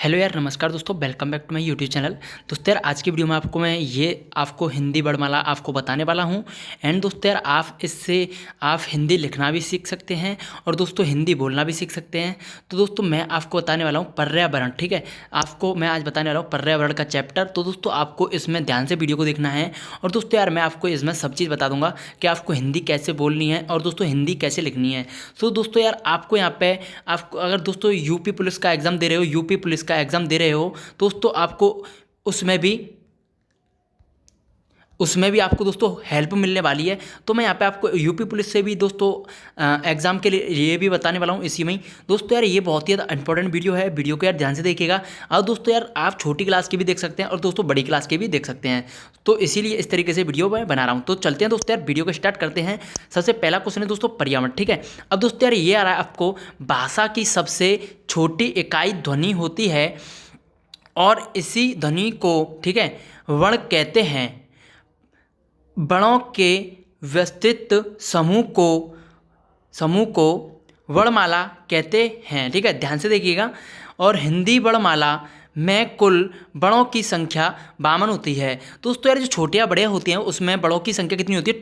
Hello यार, नमस्कार दोस्तों। Welcome back to my YouTube channel. दोस्तों यार, आज की वीडियो में आपको हिंदी वर्णमाला आपको बताने वाला हूं। एंड दोस्तों यार, आप हिंदी लिखना भी सीख सकते हैं और दोस्तों हिंदी बोलना भी सीख सकते हैं। तो दोस्तों मैं आपको बताने वाला हूं पर्यावरण। ठीक है, आपको मैं आज बताने वाला हूं पर्यावरण का चैप्टर। तो दोस्तों आपको इसमें ध्यान से वीडियो को देखना है। और दोस्तों यार, मैं आपको इसमें सब चीज़ बता दूंगा कि आपको हिंदी कैसे बोलनी है और दोस्तों हिंदी कैसे लिखनी है। तो दोस्तों यार, आपको यहाँ पे आपको अगर दोस्तों यूपी पुलिस का एग्ज़ाम दे रहे हो, यूपी पुलिस का एग्ज़ाम दे रहे हो, दोस्तों आपको उसमें भी उसमें भी आपको दोस्तों हेल्प मिलने वाली है। तो मैं यहाँ पे आपको यूपी पुलिस से भी दोस्तों एग्ज़ाम के लिए ये भी बताने वाला हूँ इसी में ही। दोस्तों यार, ये बहुत ही ज़्यादा इंपॉर्टेंट वीडियो है। वीडियो को यार ध्यान से देखिएगा। और दोस्तों यार, आप छोटी क्लास के भी देख सकते हैं और दोस्तों बड़ी क्लास के भी देख सकते हैं। तो इसीलिए इस तरीके से वीडियो मैं बना रहा हूँ। तो चलते हैं दोस्तों यार, वीडियो को स्टार्ट करते हैं। सबसे पहला क्वेश्चन है दोस्तों पर्यावरण। ठीक है, अब दोस्तों यार ये आ रहा है आपको, भाषा की सबसे छोटी इकाई ध्वनि होती है और इसी ध्वनि को, ठीक है, वर्ण कहते हैं। वर्णों के व्यवस्थित समूह को वर्णमाला कहते हैं। ठीक है, ध्यान से देखिएगा। और हिंदी वर्णमाला में कुल वर्णों की संख्या 52 होती है। दोस्तों यार, जो छोटियाँ बड़े होती हैं उसमें बड़ों की संख्या कितनी होती है?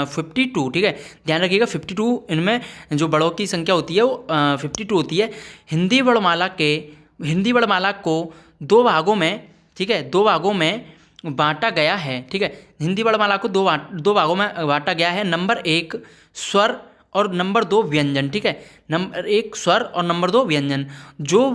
52। ठीक है, ध्यान रखिएगा 52। इनमें जो बड़ों की संख्या होती है वो 52 होती है। हिंदी वर्णमाला को दो भागों में, ठीक है, दो भागों में बांटा गया है। ठीक है, हिंदी वर्णमाला को दो भागों में बांटा गया है। नंबर 1 स्वर और नंबर 2 व्यंजन। ठीक है, नंबर 1 स्वर और नंबर 2 व्यंजन। जो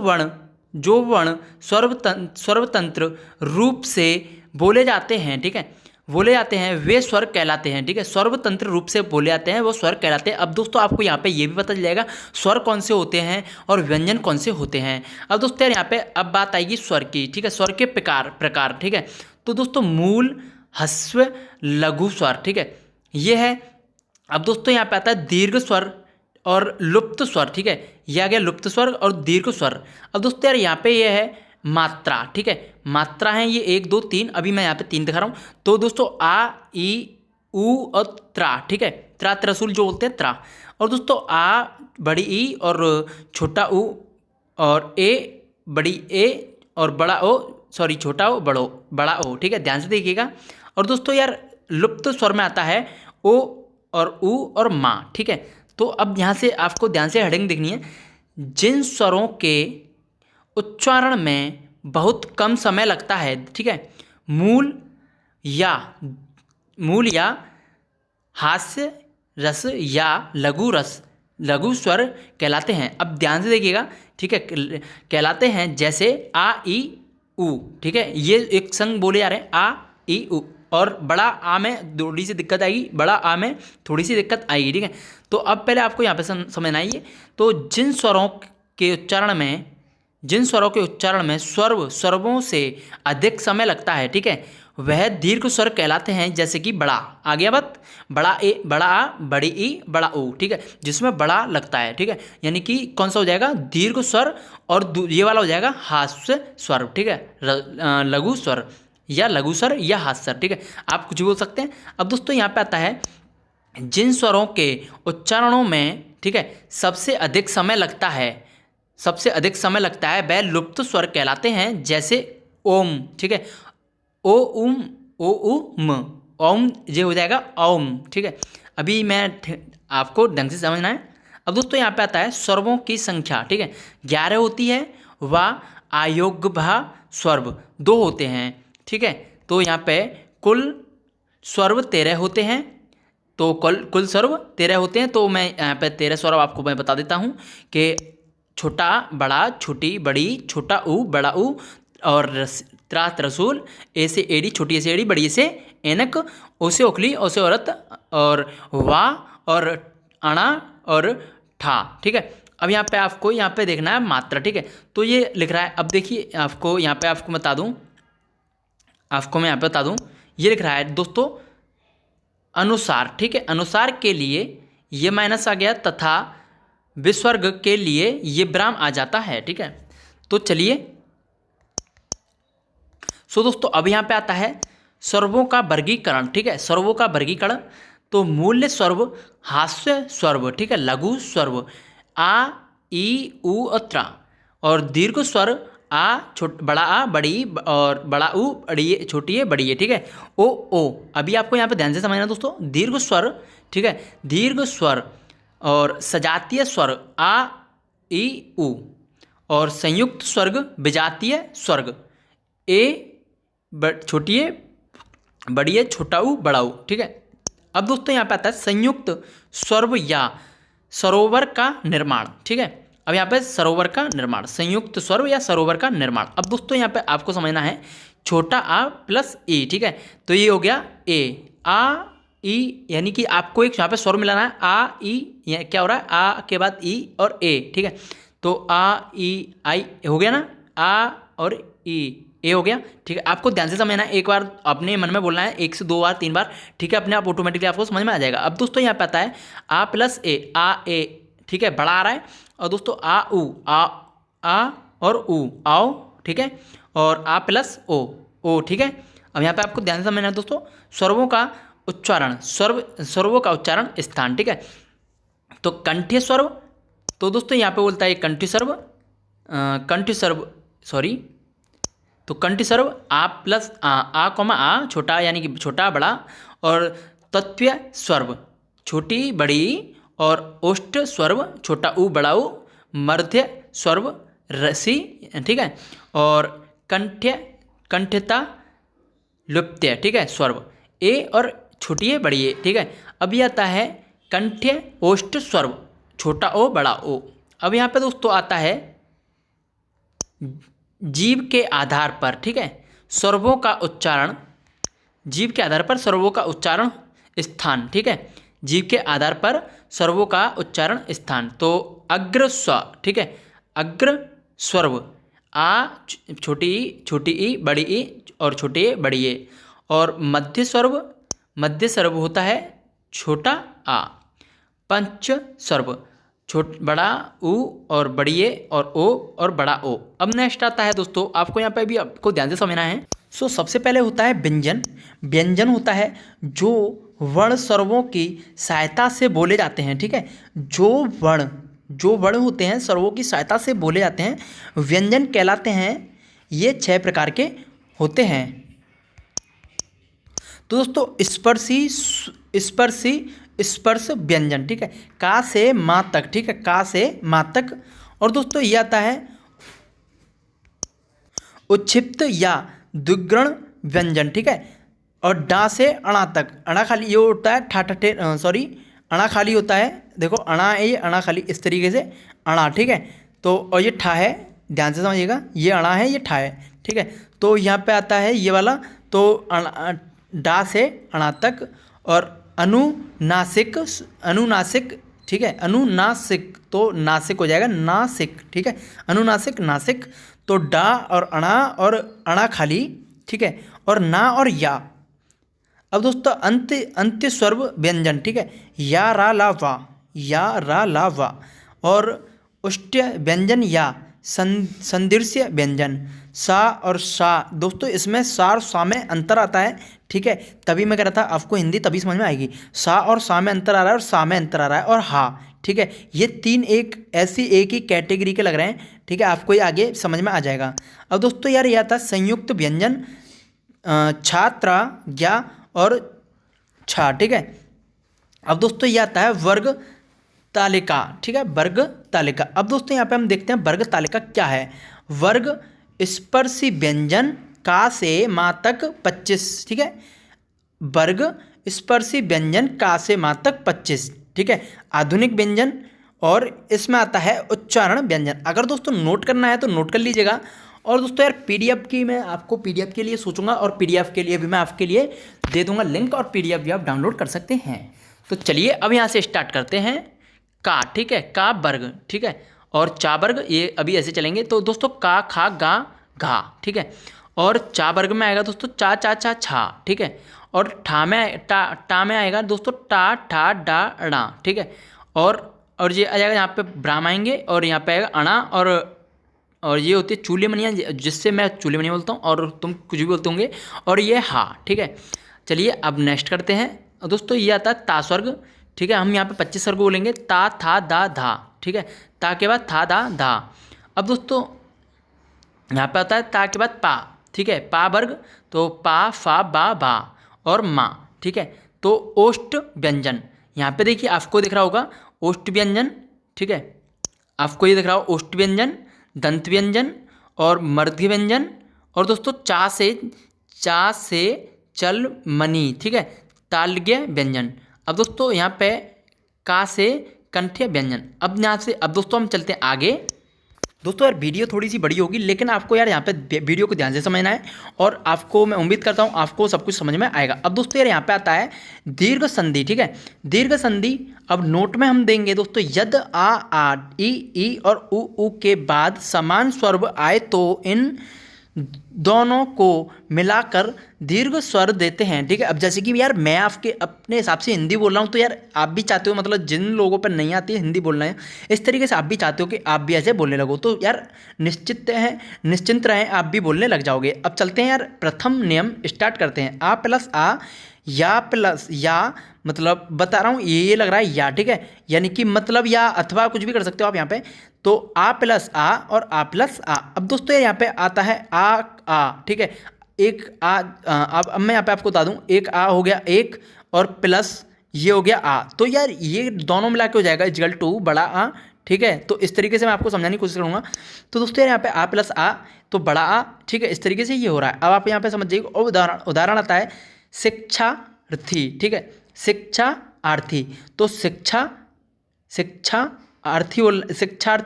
वर्ण सर्वतंत्र रूप से बोले जाते हैं, ठीक है, बोले जाते हैं, वे स्वर कहलाते हैं। ठीक है, सर्वतंत्र रूप से बोले जाते हैं वो स्वर कहलाते हैं। अब दोस्तों आपको यहाँ पे ये भी पता चल जाएगा स्वर कौन से होते हैं और व्यंजन कौन से होते हैं। अब दोस्तों यार, यहाँ पे अब बात आएगी स्वर की। ठीक है, स्वर के प्रकार। ठीक है, तो दोस्तों मूल, ह्रस्व, लघु स्वर। ठीक है, ये है। अब दोस्तों यहाँ पे आता है दीर्घ स्वर और लुप्त स्वर। ठीक है, यह आ गया लुप्त स्वर और दीर्घ स्वर। अब दोस्तों यार, यहाँ पे ये है मात्रा। ठीक है, मात्रा है ये 1 2 3। अभी मैं यहाँ पे 3 दिखा रहा हूँ। तो दोस्तों आ, ई, ऊ और त्रा। ठीक है, त्रा त्रसूल जो बोलते हैं, त्रा। और दोस्तों आ, बड़ी ई और छोटा ऊ, और ए, बड़ी ए और बड़ा ओ, सॉरी छोटा ओ, बड़ा ओ। ठीक है, ध्यान से देखिएगा। और दोस्तों यार, लुप्त स्वर में आता है ओ और ऊ और माँ। ठीक है, तो अब यहाँ से आपको ध्यान से हेडिंग देखनी है। जिन स्वरों के उच्चारण में बहुत कम समय लगता है, ठीक है, मूल या हास्य रस या लघु स्वर कहलाते हैं। अब ध्यान से देखिएगा। ठीक है, कहलाते हैं जैसे आ, ई, ऊ। ठीक है, ये एक संग बोले जा रहे हैं, आ, ई, ऊ। और बड़ा आ में थोड़ी सी दिक्कत आएगी, बड़ा आ में थोड़ी सी दिक्कत आएगी। ठीक है, तो अब पहले आपको यहाँ पे समझना आइए। तो जिन स्वरों के उच्चारण में स्वरों से अधिक समय लगता है, ठीक है, वह दीर्घ स्वर कहलाते हैं। जैसे कि बड़ा आ गया बात, बड़ा ए, बड़ा आ, बड़ी ई, बड़ा ओ। ठीक है, जिसमें बड़ा लगता है। ठीक है, यानी कि कौन सा हो जाएगा? दीर्घ स्वर। और ये वाला हो जाएगा हास्य स्वर। ठीक है, लघु स्वर या लघु स्वर या हास्य स्वर। ठीक है, आप कुछ भी बोल सकते हैं। अब दोस्तों यहाँ पे आता है जिन स्वरों के उच्चारणों में, ठीक है, सबसे अधिक समय लगता है वह लुप्त स्वर कहलाते हैं। जैसे ओम। ठीक है, ओ उम, ओ उ म, ओम, ये हो जाएगा ओम। ठीक है, अभी आपको ढंग से समझना है। अब दोस्तों यहाँ पे आता है स्वरों की संख्या। ठीक है, 11 होती है व अयोग्यभा स्वर 2 होते हैं। ठीक है, तो यहाँ पे कुल स्वर 13 होते हैं। तो कुल स्वर 13 होते हैं। तो मैं यहाँ पे 13 स्वर आपको मैं बता देता हूँ कि छोटा, बड़ा, छोटी, बड़ी, छोटा ऊ, बड़ा ऊ, और त्रा त्रसूल, ए से एड़ी, छोटी ए से एड़ी, बड़ी ए से एनक, ओ से ओखली, ओ से औरत, और वा और अणा और ठा। ठीक है, अब यहाँ पे देखना है मात्रा। ठीक है, तो ये लिख रहा है। अब देखिए आपको यहाँ पे मैं यहाँ पे बता दूँ, ये लिख रहा है दोस्तों अनुसार। ठीक है, अनुसार के लिए ये माइनस आ गया तथा विसर्ग के लिए ये विराम आ जाता है। ठीक है, तो चलिए दोस्तों अब यहाँ पे आता है स्वरों का वर्गीकरण। ठीक है, स्वरों का वर्गीकरण। तो मूल्य स्वर, हास्य स्वर, ठीक है, लघु स्वर आ, ई, ऊ और त्रा, और दीर्घ स्वर बड़ा आ बड़ी और बड़ा ऊ बड़ी ए छोटी ए बड़ी ए, ठीक है। ओ अभी आपको यहाँ पे ध्यान से समझना दोस्तों, दीर्घ स्वर, ठीक है, दीर्घ स्वर और सजातीय स्वर आ ई उ और संयुक्त स्वर्ग विजातीय स्वर्ग ए छोटी ए बड़ी ए छोटा ऊ बड़ा ऊ, ठीक है। अब दोस्तों यहाँ पे आता है संयुक्त स्वर्ग या सरोवर का निर्माण, ठीक है। अब यहाँ पे सरोवर का निर्माण, संयुक्त स्वर्ग या सरोवर का निर्माण। अब दोस्तों यहाँ पे आपको समझना है छोटा आ प्लस ई, ठीक है। तो ये हो गया ए आ ई, यानी कि आपको एक यहाँ पे स्वर मिलाना है आ ई, क्या हो रहा है आ के बाद ई और ए, ठीक है। तो आ ई आई हो गया ना, आ और ई ए हो गया, ठीक है। आपको ध्यान से समझना है, एक बार अपने मन में बोलना है 1 से 2 बार 3 बार, ठीक है, अपने आप ऑटोमेटिकली आपको समझ में आ जाएगा। अब दोस्तों यहाँ पे आता है आ प्लस ए, आ ए, ठीक है, बड़ा आ रहा है। और दोस्तों आ और ऊ आओ, ठीक है, और आ प्लस ओ, ठीक है। अब यहाँ पे आपको ध्यान से समझना है दोस्तों स्वरों का उच्चारण, स्वरों का उच्चारण स्थान, ठीक है। तो कंठ्य स्वर, तो दोस्तों यहाँ पे बोलता है कंठ्य स्वर, सॉरी, तो कंठ सर्व आ प्लस आ कॉमा आ छोटा यानी कि छोटा बड़ा और तत्व स्वर्व छोटी बड़ी और ओष्ठ स्वर्व छोटा ऊ बड़ा ऊ मध्य स्वर्व रसी, ठीक है, और कंठ्यता लुप्त्य, ठीक है, स्वर्व ए और छोटी ए बड़ी ए, ठीक है। अब ये आता है कंठ्य ओष्ठ स्वर्व छोटा ओ बड़ा ओ। अब यहाँ पे दोस्तों आता है जीव के आधार पर, ठीक है, स्वरों का उच्चारण, जीव के आधार पर स्वरों का उच्चारण स्थान, ठीक है, जीव के आधार पर स्वरों का उच्चारण स्थान। तो अग्र स्व, ठीक है, अग्र स्वर्व आ छोटी ई बड़ी ई और छोटी ए बड़ी ए, और मध्य स्वर्व होता है छोटा आ, पंच स्वर्व बड़ा ऊ और बड़ी ए और ओ और बड़ा ओ। अब नेक्स्ट आता है दोस्तों, आपको यहाँ पे भी आपको ध्यान से समझना है। सबसे पहले होता है व्यंजन। व्यंजन होता है जो वर्ण स्वरों की सहायता से बोले जाते हैं, ठीक है, जो वर्ण होते हैं स्वरों की सहायता से बोले जाते हैं व्यंजन कहलाते हैं। ये 6 प्रकार के होते हैं। तो दोस्तों स्पर्श व्यंजन, ठीक है, का से माँ तक, ठीक है, का से माँ तक। और दोस्तों ये आता है उच्छिप्त या द्विगुण व्यंजन, ठीक है, और डा से अणा तक, अणा खाली ये होता है अणा खाली होता है, देखो अणा है ये अणा खाली इस तरीके से अणा, ठीक है। तो और ये ठा है, ध्यान से समझिएगा, ये अणा है ये ठा है, ठीक है। तो यहाँ पे आता है ये वाला, तो डा से अणा तक और अनुनासिक, ठीक है, अनुनासिक तो नासिक हो जाएगा नासिक, ठीक है, अनुनासिक नासिक। तो डा और अणा खाली, ठीक है, और ना और या। अब दोस्तों अंत्य स्वर्व व्यंजन, ठीक है, या रा ला वा और उष्ट्य व्यंजन या संदृश्य व्यंजन सा और सा। दोस्तों इसमें सा और सा में अंतर आता है, ठीक है, तभी मैं कह रहा था आपको हिंदी तभी समझ में आएगी। सा और सा में अंतर आ रहा है और सा में अंतर आ रहा है और हा, ठीक है, ये 3 एक ऐसी एक ही कैटेगरी के लग रहे हैं, ठीक है, आपको ये आगे समझ में आ जाएगा। अब दोस्तों यार ये आता है संयुक्त व्यंजन छात्रा ज्ञा और छा, ठीक है। अब दोस्तों ये आता है वर्ग तालिका, ठीक है, वर्ग तालिका। अब दोस्तों यहाँ पे हम देखते हैं वर्ग तालिका क्या है। वर्ग स्पर्शी व्यंजन का से माँ तक 25, ठीक है, वर्ग स्पर्शी व्यंजन का से माँ तक 25, ठीक है, आधुनिक व्यंजन और इसमें आता है उच्चारण व्यंजन। अगर दोस्तों नोट करना है तो नोट कर लीजिएगा। और दोस्तों यार पीडीएफ की मैं आपको पीडीएफ के लिए सोचूंगा और पीडीएफ के लिए भी मैं आपके लिए दे दूंगा लिंक और पीडीएफ भी आप डाउनलोड कर सकते हैं। तो चलिए अब यहाँ से स्टार्ट करते हैं। का, ठीक है, का वर्ग, ठीक है, और चा वर्ग, ये अभी ऐसे चलेंगे। तो दोस्तों का खा गा घा, ठीक है, और चा वर्ग में आएगा दोस्तों चा चा चा छा, ठीक है, और ठा में टा में आएगा दोस्तों टा ठा डा ड़ा, ठीक है, और ये आ जाएगा यहाँ पे ब्राह्म आएंगे और यहाँ पे आएगा अणा और ये होती है चूल्हे मनिया, जिससे मैं चूल्हे मनिया बोलता हूँ और तुम कुछ भी बोलते होंगे, और ये हा, ठीक है। चलिए अब नेक्स्ट करते हैं दोस्तों। ये आता है ता स्वर्ग, ठीक है, हम यहाँ पे 25 स्वर्ग बोलेंगे, ता था दा धा, ठीक है, ता के बाद था दा धा। अब दोस्तों यहाँ पे आता है ता के बाद पा, ठीक है, पा वर्ग, तो पा फा बा बा और मा, ठीक है। तो ओष्ठ व्यंजन, यहाँ पे देखिए आपको दिख रहा होगा ओष्ठ व्यंजन, ठीक है, आपको ये दिख रहा हो ओष्ठ व्यंजन, दंत व्यंजन और मर्ध्य व्यंजन, और दोस्तों चा से चल मनी, ठीक है, तालज्ञ व्यंजन। अब दोस्तों यहाँ पे का से कंठ्य व्यंजन। अब यहाँ से अब दोस्तों हम चलते हैं आगे। दोस्तों यार वीडियो थोड़ी सी बड़ी होगी, लेकिन आपको यार यहाँ पे वीडियो को ध्यान से समझना है, और आपको मैं उम्मीद करता हूँ आपको सब कुछ समझ में आएगा। अब दोस्तों यार यहाँ पे आता है दीर्घ संधि, ठीक है, दीर्घ संधि। अब नोट में हम देंगे दोस्तों, यद आ ई और उ के बाद समान स्वर आए तो इन दोनों को मिलाकर दीर्घ स्वर देते हैं, ठीक है। अब जैसे कि यार मैं आपके अपने हिसाब से हिंदी बोल रहा हूँ, तो यार आप भी चाहते हो, मतलब जिन लोगों पर नहीं आती है हिंदी बोलना है, इस तरीके से आप भी चाहते हो कि आप भी ऐसे बोलने लगो, तो यार निश्चिंत रहें, आप भी बोलने लग जाओगे। अब चलते हैं यार, प्रथम नियम स्टार्ट करते हैं। आ प्लस आ, या प्लस या, मतलब बता रहा हूँ ये लग रहा है या, ठीक है, यानी कि मतलब या अथवा कुछ भी कर सकते हो आप यहाँ पे। तो आ प्लस आ और आ प्लस आ। अब दोस्तों यहाँ पे आता है आ, ठीक है, एक अब मैं यहाँ पे आपको बता दूँ, एक आ हो गया एक, और प्लस ये हो गया आ, तो यार ये दोनों मिला के हो जाएगा इक्वल टू बड़ा आ, ठीक है। तो इस तरीके से मैं आपको समझाने की कोशिश करूँगा। तो दोस्तों यार यहाँ पे आ प्लस आ तो बड़ा आ, ठीक है, इस तरीके से ये हो रहा है। अब आप यहाँ पे समझिए, और उदाहरण आता है शिक्षार्थी, ठीक है, शिक्षार्थी। तो शिक्षार्थी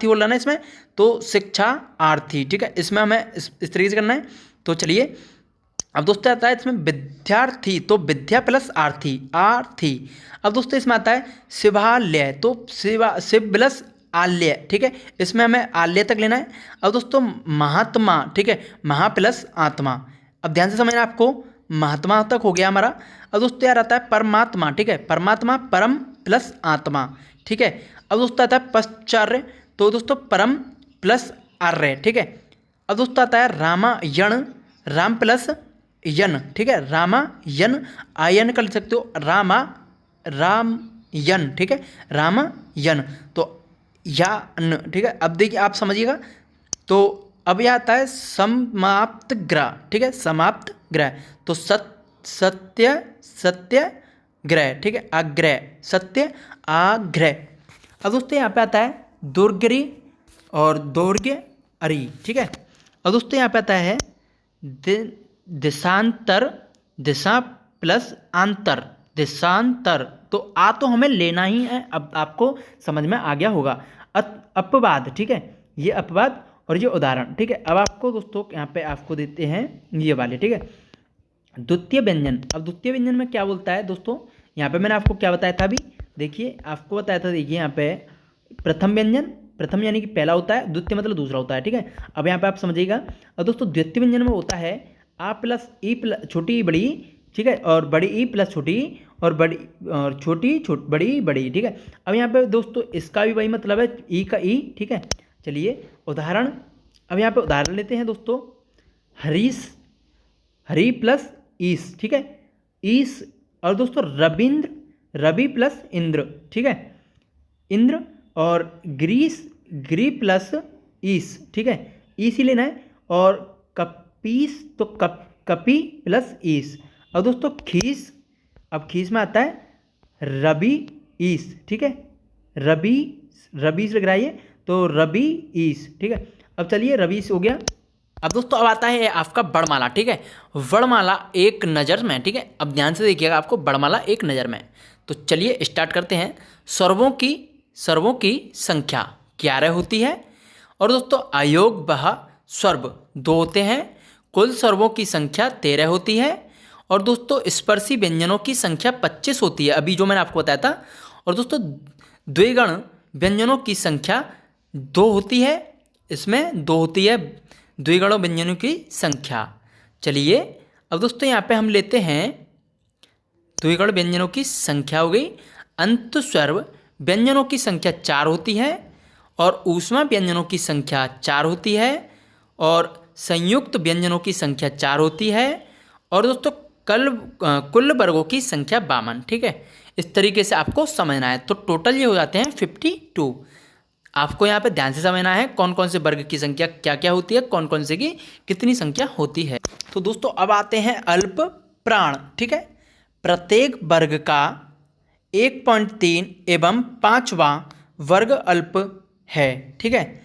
बोल रहा ना इसमें, तो शिक्षार्थी, ठीक है, इसमें हमें इस तरीके से करना है। तो चलिए अब दोस्तों आता है इसमें विद्यार्थी, तो विद्या प्लस आर्थी, आर्थी। अब दोस्तों इसमें आता है शिवालय, तो शिव प्लस आल्य, ठीक है, इसमें हमें आल्य तक लेना है। अब दोस्तों महात्मा, ठीक है, महा प्लस आत्मा। अब ध्यान से समझना, आपको महात्मा तक हो गया हमारा। अब दोस्तों यार आता है परमात्मा, ठीक है, परमात्मा परम प्लस आत्मा, ठीक है। अब दोस्तों आता है पश्चार्य, तो दोस्तों परम प्लस आर्य, ठीक है। अब दोस्तों आता है रामायण, राम प्लस यन, ठीक है, रामायण, आयन कर सकते हो, रामयन, ठीक है, रामयन, तो यान, ठीक है। अब देखिए आप समझिएगा, तो अब यह आता है समाप्त ग्रह, ठीक है, समाप्त ग्रह, तो सत्य ग्रह, ठीक है, आग्रह, सत्य आग्रह। अब दोस्तों यहाँ पे आता है दुर्गरी और दौर्घ्य अरी, ठीक है। अब दोस्तों यहाँ पे आता है दिशांतर, दिशा प्लस आंतर, दिशांतर। तो आ तो हमें लेना ही है, अब आपको समझ में आ गया होगा। अपवाद, ठीक है, ये अपवाद और ये उदाहरण, ठीक है। अब आपको दोस्तों यहाँ पे आपको देते हैं ये वाले, ठीक है, द्वितीय व्यंजन। अब द्वितीय व्यंजन में क्या बोलता है दोस्तों, यहाँ पे मैंने आपको क्या बताया था अभी, देखिए आपको बताया था, देखिए यहाँ पे प्रथम व्यंजन, प्रथम यानी कि पहला होता है, द्वितीय मतलब दूसरा होता है, ठीक है। अब यहाँ पे आप समझिएगा। अब दोस्तों द्वितीय व्यंजन में होता है आ प्लस ई प्लस छोटी बड़ी, ठीक है, और बड़ी ई प्लस छोटी, और बड़ी और छोटी बड़ी बड़ी, ठीक है। अब यहाँ पे दोस्तों इसका भी वही मतलब है, ई का ई, ठीक है। चलिए उदाहरण, अब यहाँ पे उदाहरण लेते हैं दोस्तों, हरीश, हरी प्लस ईस, ठीक है, ईस। और दोस्तों रविंद्र, रवि प्लस इंद्र, ठीक है, इंद्र। और ग्रीस, ग्री प्लस ईस, ठीक है, ईस ही लेना है। और कपीस, तो कपी प्लस ईस। और दोस्तों खीस, अब खीस में आता है रवि ईस, ठीक है, रबी से लग रहा है ये, तो रवि ईस, ठीक है। अब चलिए रवीस हो गया। अब दोस्तों अब आता है आपका वर्णमाला, ठीक है, वर्णमाला एक नज़र में, ठीक है। अब ध्यान से देखिएगा, आपको वर्णमाला एक नज़र में। तो चलिए स्टार्ट करते हैं। सर्वों की संख्या 11 होती है, और दोस्तों अयोग बह सर्व 2 होते हैं। कुल सर्वों की संख्या 13 होती है, और दोस्तों स्पर्शी व्यंजनों की संख्या 25 होती है, अभी जो मैंने आपको बताया था। और दोस्तों द्विगण व्यंजनों की संख्या 2 होती है, इसमें 2 होती है द्विगणों व्यंजनों की संख्या। चलिए अब दोस्तों यहाँ पे हम लेते हैं द्विगण व्यंजनों की संख्या हो गई। अंत स्वर व्यंजनों की संख्या 4 होती है, और ऊष्मा व्यंजनों की संख्या 4 होती है, और संयुक्त व्यंजनों की संख्या 4 होती है, और दोस्तों कुल वर्गों की संख्या 52, ठीक है। इस तरीके से आपको समझना है। तो टोटल ये हो जाते हैं 52। आपको यहाँ पे ध्यान से समझना है कौन कौन से वर्ग की संख्या क्या क्या होती है, कौन कौन से की कितनी संख्या होती है। तो दोस्तों अब आते हैं अल्प प्राण। ठीक है, प्रत्येक वर्ग का 1.3 एवं 5वां वर्ग अल्प है। ठीक है,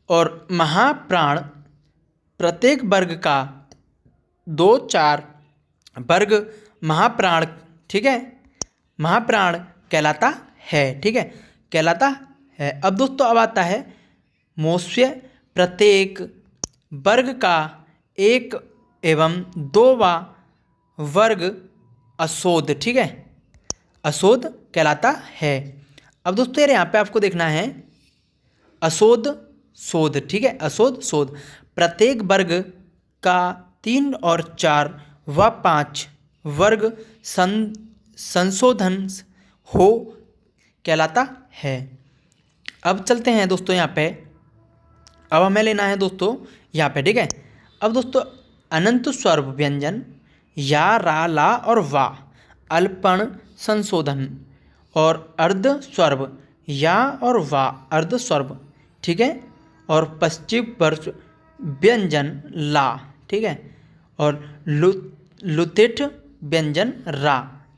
और महाप्राण प्रत्येक वर्ग का 2-4 वर्ग महाप्राण। ठीक है, महाप्राण कहलाता है। ठीक है, कहलाता है। अब दोस्तों अब आता है मोक्ष्य प्रत्येक वर्ग का 1 एवं 2वां वर्ग अशोध। ठीक है, अशोध कहलाता है। अब दोस्तों यार यहाँ पे आपको देखना है अशोध शोध। ठीक है, अशोध शोध प्रत्येक वर्ग का 3 और 4 व 5 वर्ग संशोधन हो कहलाता है। अब चलते हैं दोस्तों यहाँ पे, अब हमें लेना है दोस्तों यहाँ पे। ठीक है, अब दोस्तों अनंत स्वर व्यंजन या रा ला और वा अल्पण संशोधन और अर्ध स्वर्व या और वा अर्ध स्वर्व। ठीक है, और पश्चिम वर्ष व्यंजन ला। ठीक है, और लुतिठ व्यंजन रा,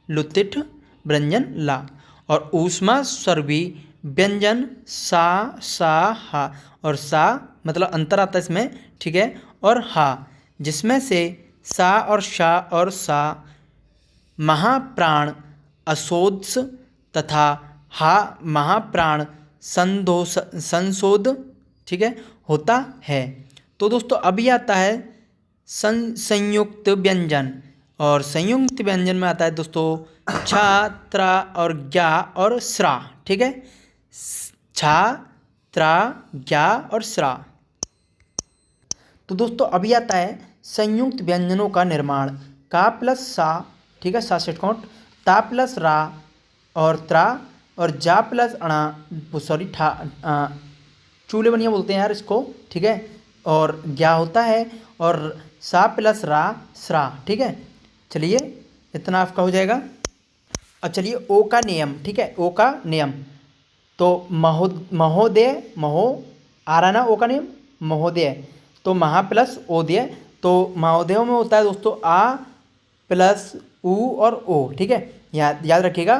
लुतिठ व्यंजन ला, और ऊष्मा स्वर्वी व्यंजन सा सा हा, और सा मतलब अंतर आता है इसमें। ठीक है, और हा, जिसमें से सा और शा और सा महाप्राण अशोध्स तथा हा महाप्राण संदोष संशोध। ठीक है, होता है। तो दोस्तों अभी आता है संयुक्त व्यंजन, और संयुक्त व्यंजन में आता है दोस्तों छा त्रा और ज्ञा और श्रा। ठीक है, छा त्रा ज्ञा और श्रा। तो दोस्तों अभी आता है संयुक्त व्यंजनों का निर्माण का प्लस सा। ठीक है, सा षटकोण, ता प्लस रा और त्रा, और जा प्लस अणा, सॉरी ठा, चूले बनिया बोलते हैं यार इसको। ठीक है, और ज्ञा होता है, और सा प्लस रा श्रा। ठीक है, चलिए इतना आपका हो जाएगा। अब चलिए ओ का नियम। ठीक है, ओ का नियम तो महोदय, महो आ रहा ना ओ का नियम, महोदय तो महा प्लस ओदय, तो महोदयों में होता है दोस्तों आ प्लस उ और ओ। ठीक है, याद रखिएगा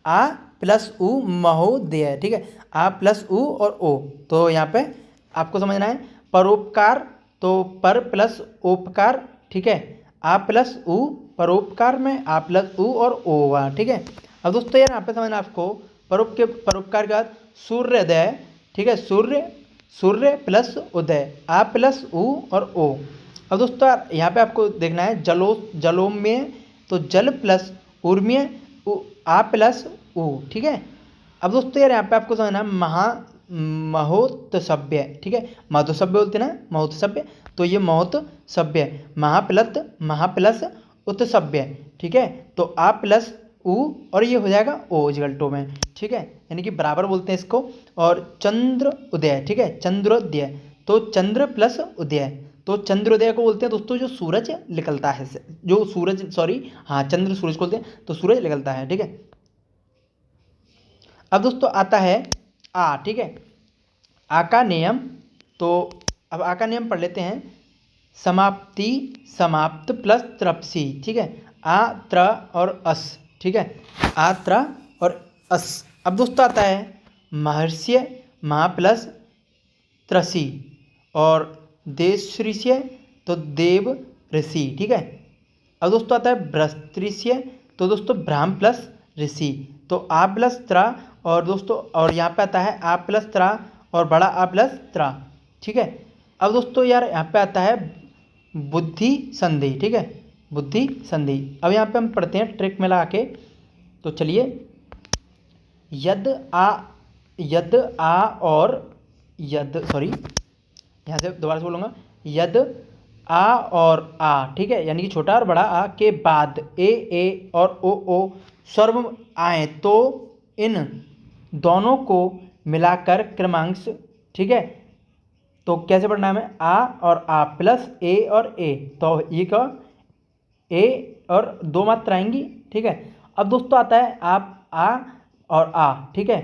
आ प्लस उ महोदय। ठीक है, आ प्लस उ और ओ। तो यहाँ पे आपको समझना है परोपकार तो पर प्लस उपकार। ठीक है, आ प्लस उ परोपकार में आ प्लस उ और ओ हुआ। ठीक है, अब दोस्तों यार यहाँ पे समझना आपको परोपकार के बाद सूर्योदय। ठीक है, सूर्य प्लस उदय, आ प्लस उ और ओ। अब दोस्तों यहाँ पे आपको देखना है जलोम्य तो जल प्लस उर्म्य आ प्लस उ। ठीक है, अब दोस्तों यार यहाँ पे आपको समझना महोत्सव्य। ठीक है, महोत्सव्य बोलते हैं ना, महोत्सव्य, तो ये महोत्सव्य महा प्लस उत्सव्य। ठीक है, तो आ प्लस उ और ये हो जाएगा ओ इजकल टू में। ठीक है, यानी कि बराबर बोलते हैं इसको। और चंद्र उदय। ठीक है, चंद्रोदय तो चंद्र प्लस उदय, तो चंद्रोदय को बोलते हैं दोस्तों जो सूरज निकलता है, जो सूरज सॉरी हाँ चंद्र सूरज को बोलते हैं, तो सूरज निकलता है। ठीक है, अब दोस्तों आता है आ। ठीक है, आ का नियम, तो अब आ का नियम पढ़ लेते हैं। समाप्ति समाप्त प्लस त्रपसी। ठीक है, आ त्र और अस। ठीक है, आ त्र और अस। अब दोस्तों आता है महर्ष्य महा प्लस त्रसी, और देशऋष्य तो देव ऋषि। ठीक है, अब दोस्तों आता है भ्रष्टृष्य, तो दोस्तों ब्राह्म प्लस ऋषि, तो आ प्लस त्रा, और दोस्तों और यहाँ पे आता है आ प्लस त्रा और बड़ा आ प्लस त्रा। ठीक है, अब दोस्तों यार यहाँ पे आता है बुद्धि संधि। ठीक है, बुद्धि संधि। अब यहाँ पे हम पढ़ते हैं ट्रिक में लगा के, तो चलिए यद आ और यद सॉरी यहाँ से दोबारा से बोलूँगा, यद आ और आ। ठीक है, यानी कि छोटा और बड़ा आ के बाद ए और ओ स्वर आए तो इन दोनों को मिलाकर क्रमांश। ठीक है, तो कैसे पढ़ना है हमें, आ और आ प्लस ए और ए, तो ये का ए और दो मात्रा आएंगी। ठीक है, अब दोस्तों आता है आप आ और आ। ठीक है,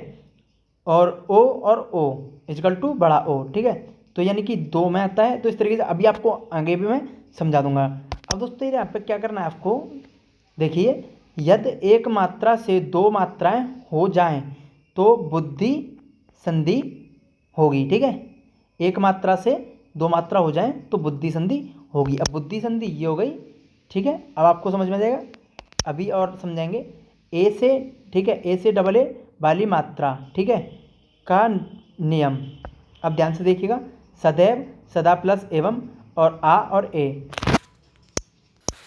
और ओ इजकल टू बड़ा ओ, ठीक है। तो यानी कि 2 में आता है। तो इस तरीके से अभी आपको आगे भी मैं समझा दूंगा। अब दोस्तों यहाँ पे क्या करना है आपको, देखिए, यदि एक मात्रा से 2 मात्राएं हो जाएं तो बुद्धि संधि होगी, ठीक है। एक मात्रा से 2 मात्रा हो जाएं तो बुद्धि संधि होगी। अब बुद्धि संधि ये हो गई, ठीक है। अब आपको समझ में आ जाएगा, अभी और समझाएंगे। ए से, ठीक है, ए से डबल ए वाली मात्रा, ठीक है, का नियम। अब ध्यान से देखिएगा, सदैव, सदा प्लस एवं और आ और ए।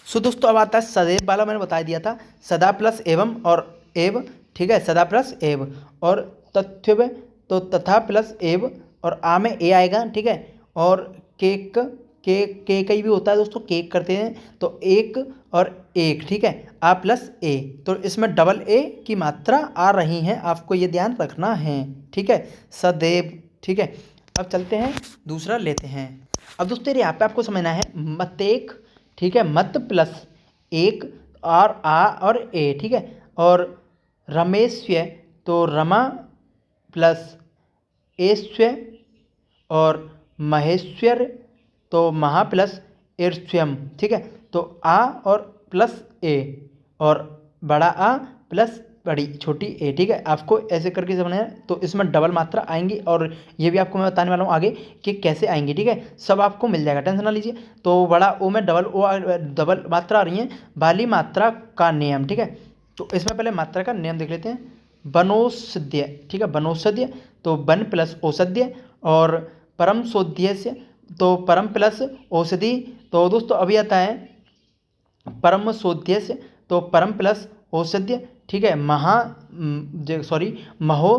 सो दोस्तों अब आता है सदैव वाला, मैंने बता दिया था, सदा प्लस एवं और एव, ठीक है, सदा प्लस एव। और तथ्यव, तो तथा प्लस एव और आ में ए आएगा, ठीक है। और केक, के कई भी होता है दोस्तों, केक करते हैं तो एक और एक, ठीक है, आ प्लस ए। तो इसमें डबल ए की मात्रा आ रही है, आपको ये ध्यान रखना है, ठीक है, सदैव, ठीक है। अब चलते हैं, दूसरा लेते हैं। अब दोस्तों यहाँ पे आपको समझना है मतेक, ठीक है, मत प्लस एक और आ और ए, ठीक है। और रमेश्य, तो रमा प्लस एस्व। और महेश्वर, तो महा प्लस ईर्ष्यम, ठीक है। तो आ और प्लस ए और बड़ा आ प्लस बड़ी छोटी ए, ठीक है। आपको ऐसे करके समझना है। तो इसमें डबल मात्रा आएंगी और ये भी आपको मैं बताने वाला हूँ आगे कि कैसे आएंगी, ठीक है। सब आपको मिल जाएगा, टेंशन ना लीजिए। तो बड़ा ओ में डबल मात्रा आ रही है, वाली मात्रा का नियम, ठीक है। तो इसमें पहले मात्रा का नियम देख लेते हैं। बनोषध्य, ठीक है, बनोषध्य, तो बन प्लस औषध्य। और परम शोध्य से, तो परम प्लस औषधि। तो दोस्तों अभी आता है परम शोध्य से, तो परम प्लस औषध्य, ठीक है। महो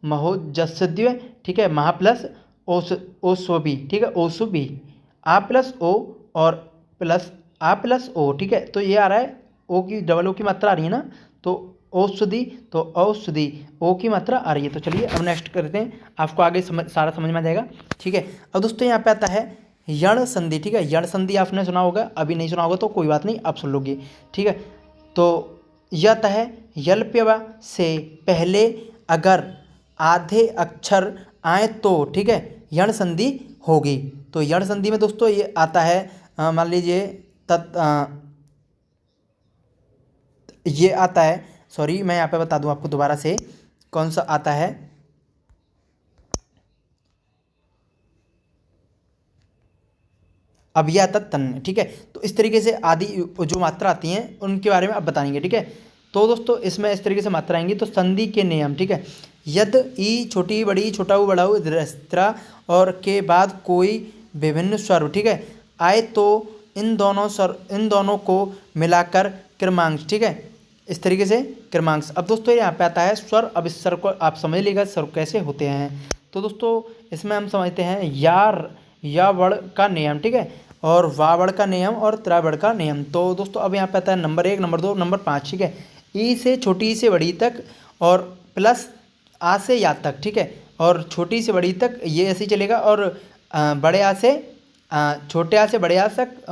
महोजस्द्य, ठीक है, महा प्लस ओस्वबी, ठीक है, ओसुबी। आ प्लस ओ और प्लस आ प्लस ओ, ठीक है। तो ये आ रहा है ओ की डबल ओ की मात्रा आ रही है ना, तो औषधि, तो औषधि ओ की मात्रा आ रही है। तो चलिए अब नेक्स्ट करते हैं, आपको आगे सारा समझ में आ जाएगा, ठीक है। अब दोस्तों यहाँ पे आता है यण संधि, ठीक है। यण संधि आपने सुना होगा, अभी नहीं सुना होगा तो कोई बात नहीं, आप सुन लोगे, ठीक है। तो यह आता है यल्प्यवा से पहले अगर आधे अक्षर आए तो, ठीक है, यण संधि होगी। तो यण संधि में दोस्तों ये आता है, मान लीजिए ये आता है, सॉरी मैं यहाँ पे बता दूँ आपको दोबारा से कौन सा आता है। अब ये आता तन, ठीक है। तो इस तरीके से आदि जो मात्रा आती हैं उनके बारे में अब बताएंगे, ठीक है। तो दोस्तों इसमें इस तरीके से मात्रा आएंगी। तो संधि के नियम, ठीक है। यद ई छोटी बड़ी छोटा ऊ बड़ा ऊ द्रष्टा और के बाद कोई विभिन्न स्वर, ठीक है, आए तो इन दोनों को मिलाकर क्रमांक, ठीक है, इस तरीके से क्रमांक। अब दोस्तों यहाँ पे आता है स्वर। अब इस स्वर को आप समझ लीजिएगा स्वर कैसे होते हैं। तो दोस्तों इसमें हम समझते हैं या वर्ण का नियम, ठीक है, और वावड़ का नियम और त्रावड़ का नियम। तो दोस्तों अब यहाँ पे आता है नंबर 1, नंबर 2, नंबर 5, ठीक है। ई से छोटी से बड़ी तक और प्लस आ से या तक, ठीक है, और छोटी से बड़ी तक ये ऐसे ही चलेगा। और बड़े आ से छोटे आ से बड़े आ तक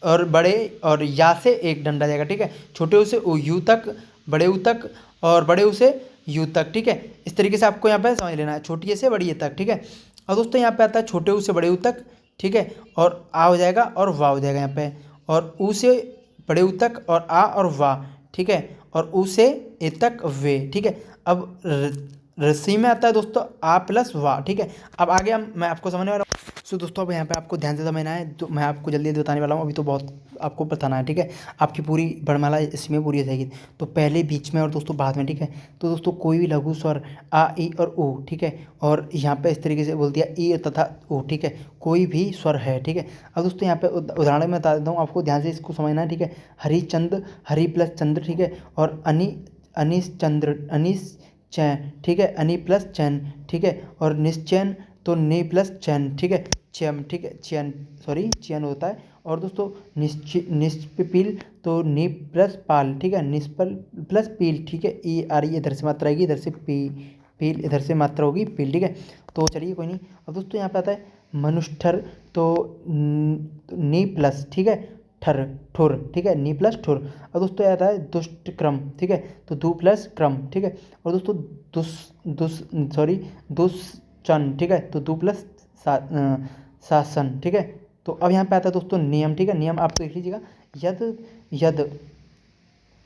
और बड़े और या से एक डंडा जाएगा, ठीक है। छोटे ऊ से यू तक, बड़े ऊ तक और बड़े ऊ से यू तक, ठीक है। इस तरीके से आपको यहाँ पे समझ लेना है, छोटी ए से बड़ी ए तक, ठीक है। और दोस्तों यहाँ पे आता है छोटे ऊ से बड़े ऊ तक, ठीक है, और आ हो जाएगा और वाह हो जाएगा यहाँ पे। और ऊ से बड़े ऊ तक और आ और वाह, ठीक है, और ऊ से ए तक वे, ठीक है। अब रस्सी में आता है दोस्तों आ प्लस वाह, ठीक है। अब आगे मैं आपको समझने वाला हूँ। सो दोस्तों अब यहाँ पे आपको ध्यान से समझना है, तो मैं आपको जल्दी जल्दी बताने वाला हूँ, अभी तो बहुत आपको बताना है, ठीक है। आपकी पूरी वर्णमाला इसमें पूरी हो जाएगी। तो पहले बीच में और दोस्तों बाद में, ठीक है। तो दोस्तों कोई भी लघु स्वर आ ई और ऊ, ठीक है, और यहाँ पे इस तरीके से बोल दिया ई तथा ऊ, ठीक है, कोई भी स्वर है, ठीक है। अब दोस्तों यहाँ पे उदाहरण में बता देता हूँ, आपको ध्यान से इसको समझना है, ठीक है। हरिचंद, हरि प्लस चंद्र, ठीक है, और अनिश चंद्र, अनिश चैन, ठीक है, अनि प्लस चैन, ठीक है, और निश्चैन, तो नि प्लस चैन, ठीक है, चैम, ठीक है, चैन, सॉरी चैन होता है। और दोस्तों निष्पिल, तो नि प्लस पाल, ठीक है, निष्पल प्लस पील, ठीक है, ई आ रही है इधर से मात्रा आएगी, इधर से पील इधर से मात्रा होगी पील, ठीक है। तो चलिए कोई नहीं। अब दोस्तों यहाँ पे आता है मनुष्ठर, तो नी प्लस, ठीक है, ठर ठुर, ठीक है, नी प्लस ठुर। और दोस्तों आता है दुष्ट क्रम, ठीक है, तो दु प्लस क्रम, ठीक है। और दोस्तों दुष्चन, ठीक है, तो दु प्लस शासन, ठीक है। तो अब यहाँ पे आता है दोस्तों नियम, ठीक है। नियम आप देख लीजिएगा, यद यद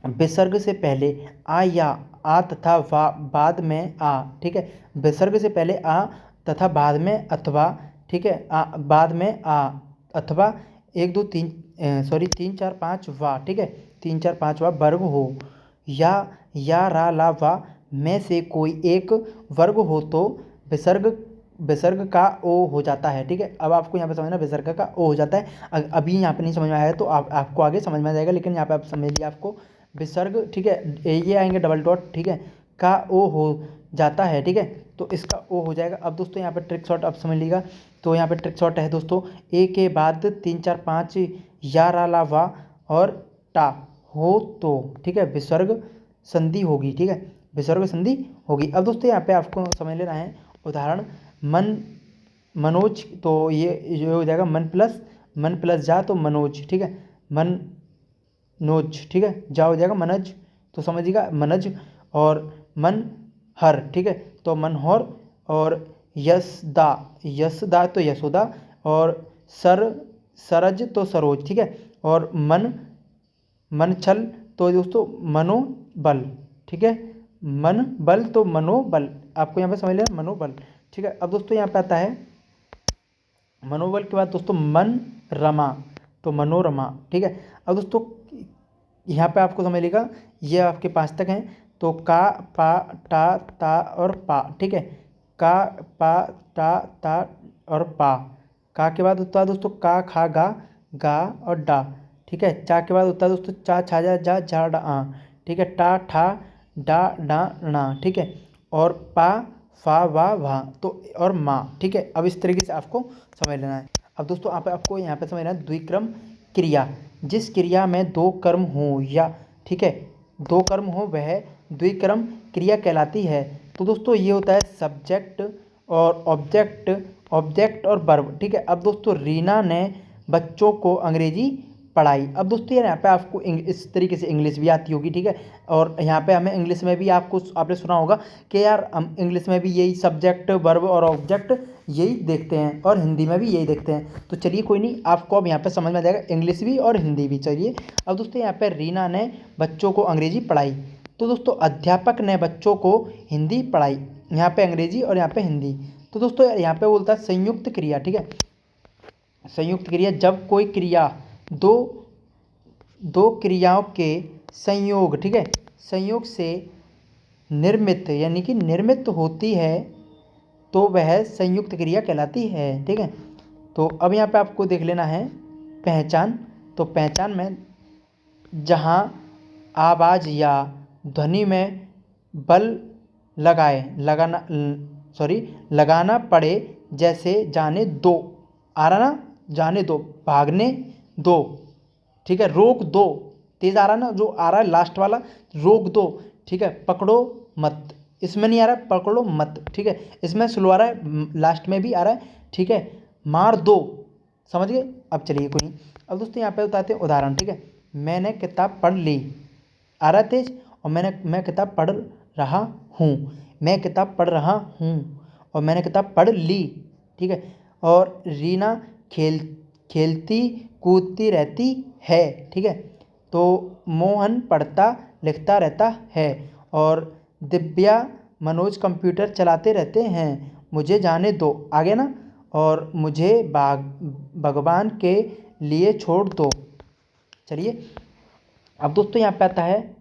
विसर्ग से पहले आ या आ तथा वा बाद में आ, ठीक है, विसर्ग से पहले आ तथा बाद में अथवा, ठीक है, बाद में आ अथवा 1 2 3 3 4 5 वा, ठीक है, 3 4 5 वा वर्ग हो, या रा ला वा में से कोई एक वर्ग हो तो विसर्ग का ओ हो जाता है, ठीक है। अब आपको यहाँ पे समझना, विसर्ग का ओ हो जाता है। अभी यहाँ पे नहीं समझ में आया तो आपको आगे समझ में आ जाएगा, लेकिन यहाँ पे आप समझ लिया आपको विसर्ग, ठीक है, ये आएंगे डबल डॉट, ठीक है, का ओ हो जाता है, ठीक है, तो इसका ओ हो जाएगा। अब दोस्तों यहाँ पे ट्रिक शॉट आप समझ लीजिएगा, तो यहाँ पे ट्रिक शॉट है दोस्तों, ए के बाद 3 4 5 या रा ला वा और टा हो तो, ठीक है, विसर्ग संधि होगी, ठीक है, विसर्ग संधि होगी। अब दोस्तों यहाँ पे आपको समझ लेना है उदाहरण, मनोज, तो ये हो जाएगा मन प्लस जा तो मनोज, ठीक है, मनोज, ठीक है, जा हो जाएगा मनज, तो समझिएगा मनज, और मन हर, ठीक है, तो मनोहर, और यशदा तो यशोदा, और सरज तो सरोज, ठीक है, और मन छल तो दोस्तों मनोबल, ठीक है, मन बल तो मनोबल, आपको यहाँ पे समझ लेना मनोबल, ठीक है। अब दोस्तों यहाँ पे आता है मनोबल के बाद दोस्तों मन रमा, तो मनोरमा, ठीक है। अब दोस्तों यहाँ पे आपको समझ लेगा, ये आपके 5 तक हैं, तो का पा टा ता और पा, ठीक है, का पा टा ता और पा। का के बाद होता है दोस्तों का खा गा और डा, ठीक है। चा के बाद होता है दोस्तों चा छा जा झा डा आ, ठीक है, टा ठा डा डा णा, ठीक है, और पा फा वा भा, तो और माँ, ठीक है। अब इस तरीके से आपको समझ लेना है। अब दोस्तों आपको यहाँ पे समझना है द्विक्रम क्रिया, जिस क्रिया में 2 कर्म हो या, ठीक है, 2 कर्म हो वह द्विक्रम क्रिया कहलाती है। तो दोस्तों ये होता है सब्जेक्ट और ऑब्जेक्ट और वर्ब, ठीक है। अब दोस्तों रीना ने बच्चों को अंग्रेजी पढ़ाई। अब दोस्तों यार यहाँ पे आपको इस तरीके से इंग्लिश भी आती होगी, ठीक है, और यहाँ पे हमें इंग्लिश में भी आपने सुना होगा कि यार हम इंग्लिश में भी यही सब्जेक्ट वर्ब और ऑब्जेक्ट यही देखते हैं, और हिंदी में भी यही देखते हैं। तो चलिए कोई नहीं, आपको अब यहाँ पे समझ में आ जाएगा इंग्लिश भी और हिंदी भी। चलिए अब दोस्तों यहाँ पे रीना ने बच्चों को अंग्रेजी पढ़ाई, तो दोस्तों अध्यापक ने बच्चों को हिंदी पढ़ाई, यहाँ पे अंग्रेजी और यहाँ पे हिंदी। तो दोस्तों यहाँ पे बोलता है संयुक्त क्रिया, ठीक है, संयुक्त क्रिया, जब कोई क्रिया दो क्रियाओं के संयोग, ठीक है, संयोग से निर्मित यानी कि निर्मित होती है तो वह संयुक्त क्रिया कहलाती है, ठीक है। तो अब यहाँ पे आपको देख लेना है पहचान, तो पहचान में जहाँ आवाज़ या ध्वनि में बल लगाना पड़े, जैसे जाने दो, आ रहा ना, जाने दो, भागने दो, ठीक है, रोक दो, तेज आ रहा ना, जो आ रहा है लास्ट वाला, रोक दो, ठीक है, पकड़ो मत, इसमें नहीं आ रहा है पकड़ो मत, ठीक है, इसमें स्लो आ रहा है, लास्ट में भी आ रहा है, ठीक है, मार दो, समझ गए। अब चलिए कोई नहीं, अब दोस्तों यहाँ पे बताते हैं उदाहरण, ठीक है, मैंने किताब पढ़ ली, आ रहा है तेज, और मैं किताब पढ़ रहा हूँ, मैं किताब पढ़ रहा हूँ, और मैंने किताब पढ़ ली, ठीक है। और रीना खेलती कूदती रहती है, ठीक है, तो मोहन पढ़ता लिखता रहता है, और दिव्या मनोज कंप्यूटर चलाते रहते हैं, मुझे जाने दो, आगे ना, और मुझे भगवान के लिए छोड़ दो। चलिए अब दोस्तों यहाँ पे आता है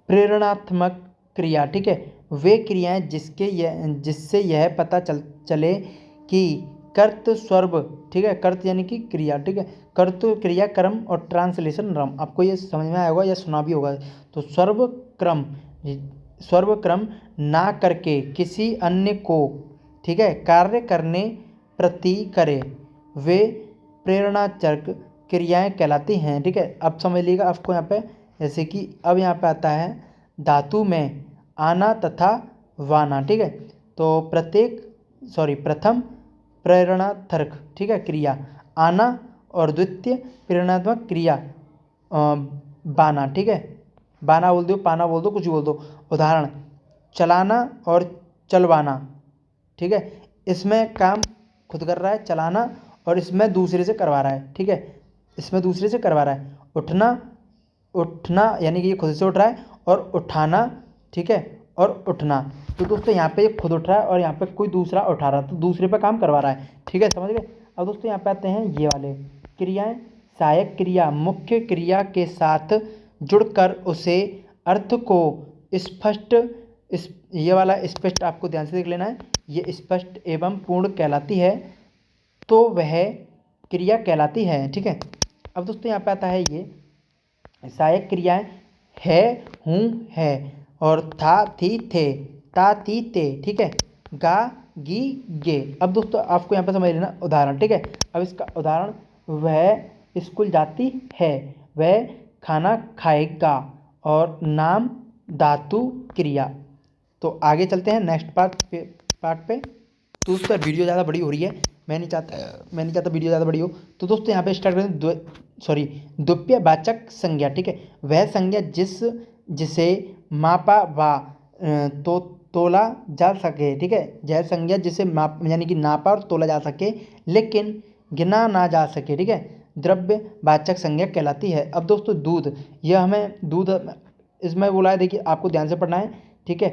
प्रेरणात्मक क्रिया, ठीक है, वे क्रियाएं जिससे यह पता चले कि कर्त स्वर्ब, ठीक है, कर्त यानी कि क्रिया, ठीक है, कर्त क्रिया क्रम और ट्रांसलेशन रम, आपको ये समझ में आया होगा या सुना भी होगा। तो स्वर्ब क्रम ना करके किसी अन्य को, ठीक है, कार्य करने प्रति करे, वे प्रेरणाचरक क्रियाएं कहलाती हैं, ठीक है। अब समझ लीजिएगा आपको यहाँ पे, जैसे कि अब यहाँ पे आता है धातु में आना तथा वाना, ठीक है, तो प्रथम प्रेरणार्थक, ठीक है, क्रिया आना और द्वितीय प्रेरणात्मक क्रिया बाना, ठीक है। बाना बोल दो, पाना बोल दो, कुछ भी बोल दो। उदाहरण चलाना और चलवाना, ठीक है। इसमें काम खुद कर रहा है चलाना, और इसमें दूसरे से करवा रहा है, ठीक है। इसमें दूसरे से करवा रहा है। उठना, उठना यानी कि ये खुद से उठ रहा है, और उठाना, ठीक है, और उठना। तो दोस्तों यहाँ पे ये खुद उठ रहा है और यहाँ पे कोई दूसरा उठा रहा है, तो दूसरे पे काम करवा रहा है, ठीक है, समझ गए। अब दोस्तों यहाँ पे आते हैं ये वाले क्रियाएं। सहायक क्रिया मुख्य क्रिया के साथ जुड़कर उसे अर्थ को स्पष्ट, इस ये वाला स्पष्ट आपको ध्यान से देख लेना है, ये स्पष्ट एवं पूर्ण कहलाती है, तो वह क्रिया कहलाती है, ठीक है। अब दोस्तों यहाँ पे आता है ये सहायक क्रियाएं है, हूँ, है, और था, थी, थे, ता, ती, ते, ठीक है, गा, गी, गे। अब दोस्तों आपको यहाँ पे समझ लेना उदाहरण, ठीक है। अब इसका उदाहरण वह स्कूल जाती है, वह खाना खाएगा, और नाम धातु क्रिया। तो आगे चलते हैं नेक्स्ट पार्ट पे। तो दोस्तों वीडियो ज़्यादा बड़ी हो रही है, मैं नहीं चाहता वीडियो ज़्यादा बड़ी हो। तो दोस्तों यहाँ पे स्टार्ट करें द्रव्यवाचक संज्ञा, ठीक है। वह संज्ञा जिसे मापा व तो तोला जा सके, ठीक है। यह संज्ञा जिसे माप यानी कि नापा और तोला जा सके लेकिन गिना ना जा सके, ठीक है, द्रव्यवाचक संज्ञा कहलाती है। अब दोस्तों दूध, यह हमें दूध इसमें बोला है, देखिए आपको ध्यान से पढ़ना है, ठीक है।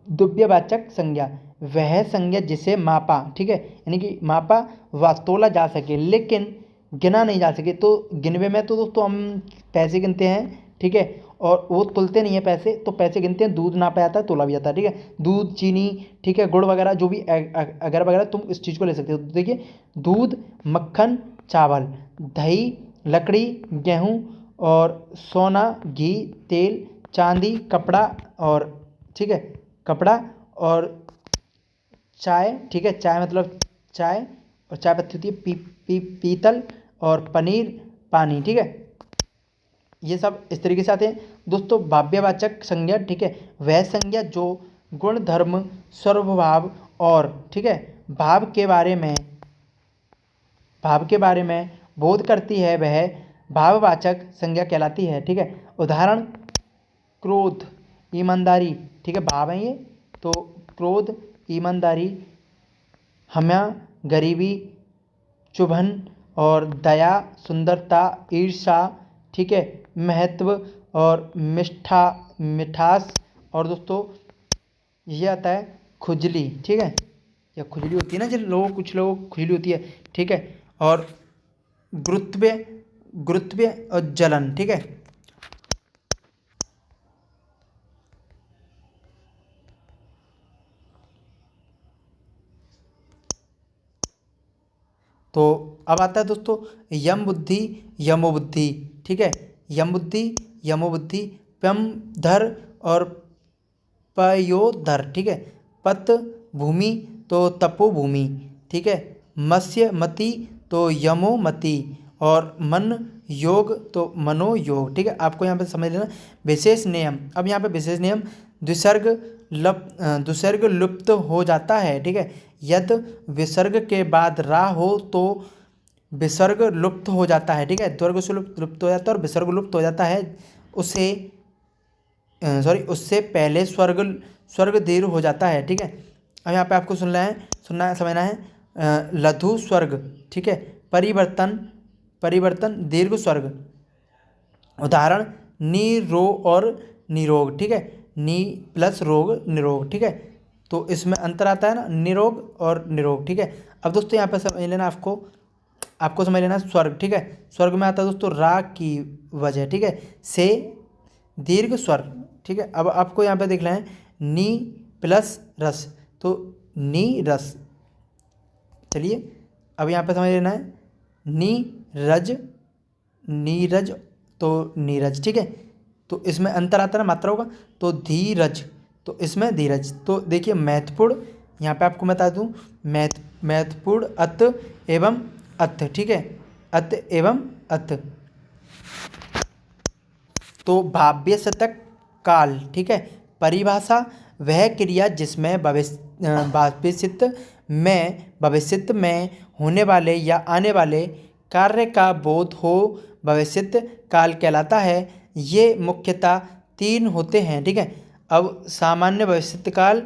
द्रव्यवाचक संज्ञा वह संज्ञा जिसे मापा, ठीक है, यानी कि मापा व तोला जा सके लेकिन गिना नहीं जा सके। तो गिनवे में तो दोस्तों हम पैसे गिनते हैं, ठीक है, और वो तुलते नहीं है पैसे, तो पैसे गिनते हैं। दूध नापा जाता है, तोला भी जाता है, ठीक है। दूध, चीनी, ठीक है, गुड़ वगैरह जो भी अगर वगैरह तुम इस चीज़ को ले सकते हो। तो देखिए दूध, मक्खन, चावल, दही, लकड़ी, गेहूँ, और सोना, घी, तेल, चांदी, कपड़ा, और ठीक है, कपड़ा और चाय, ठीक है, चाय मतलब चाय, और चाय पत्ती होती है पीतल, और पनीर, पानी, ठीक है। ये सब इस तरीके से आते हैं दोस्तों। भाव्यवाचक संज्ञा, ठीक है, वह संज्ञा जो गुण, धर्म, स्वभाव और, ठीक है, भाव के बारे में बोध करती है, वह भाववाचक संज्ञा कहलाती है, ठीक है। उदाहरण क्रोध, ईमानदारी, ठीक है, भाव है ये। तो क्रोध, ईमानदारी, हम्या, गरीबी, चुभन, और दया, सुंदरता, ईर्ष्या, ठीक है, महत्व, और मिठास, और दोस्तों ये आता है खुजली, ठीक है, या खुजली होती है ना, कुछ लोगों को खुजली होती है, ठीक है, और गुरुत्व और जलन, ठीक है। तो अब आता है दोस्तों यम बुद्धि, यमोबुद्धि, ठीक है, यम बुद्धि, यमोबुद्धि, पम धर और पयोधर, ठीक है, पत भूमि तो तपोभूमि, ठीक है, मत्स्य मति तो यमोमति, और मन योग तो मनोयोग, ठीक है। आपको यहाँ पे समझ लेना विशेष नियम। अब यहाँ पे विशेष नियम दुसर्ग लुप्त हो जाता है, ठीक है। यद विसर्ग के बाद रा हो तो विसर्ग लुप्त हो जाता है, ठीक है। द्वर्ग से लुप्त हो जाता है और विसर्ग लुप्त हो जाता है, उससे पहले स्वर्ग दीर्घ हो जाता है, ठीक है। अब यहाँ पे आपको समझना है लघु स्वर्ग, ठीक है, परिवर्तन दीर्घ स्वर्ग। उदाहरण नीरो और निरोग, ठीक है, नी प्लस रोग, निरोग, ठीक है। तो इसमें अंतर आता है ना, निरोग और निरोग, ठीक है। अब दोस्तों यहाँ पे समझ लेना, आपको समझ लेना स्वर्ग, ठीक है। स्वर्ग में आता है दोस्तों रा की वजह, ठीक है, से दीर्घ स्वर, ठीक है। अब आपको यहाँ पे देखना है नी प्लस रस, तो नी रस। चलिए अब यहाँ पे समझ लेना है नीरज तो नीरज, ठीक है। तो इसमें अंतर आता है ना मात्राओं का, तो धीरज, तो इसमें धीरज। तो देखिए महत्वपूर्ण, यहाँ पे आपको बता दूँ महत्वपूर्ण अत एवं अत, ठीक है, अत एवं अत। तो भाव्य शतक काल, ठीक है, परिभाषा वह क्रिया जिसमें भविष्य में होने वाले या आने वाले कार्य का बोध हो भविष्यत काल कहलाता है। ये मुख्यतः 3 होते हैं, ठीक है। अब सामान्य भविष्यत काल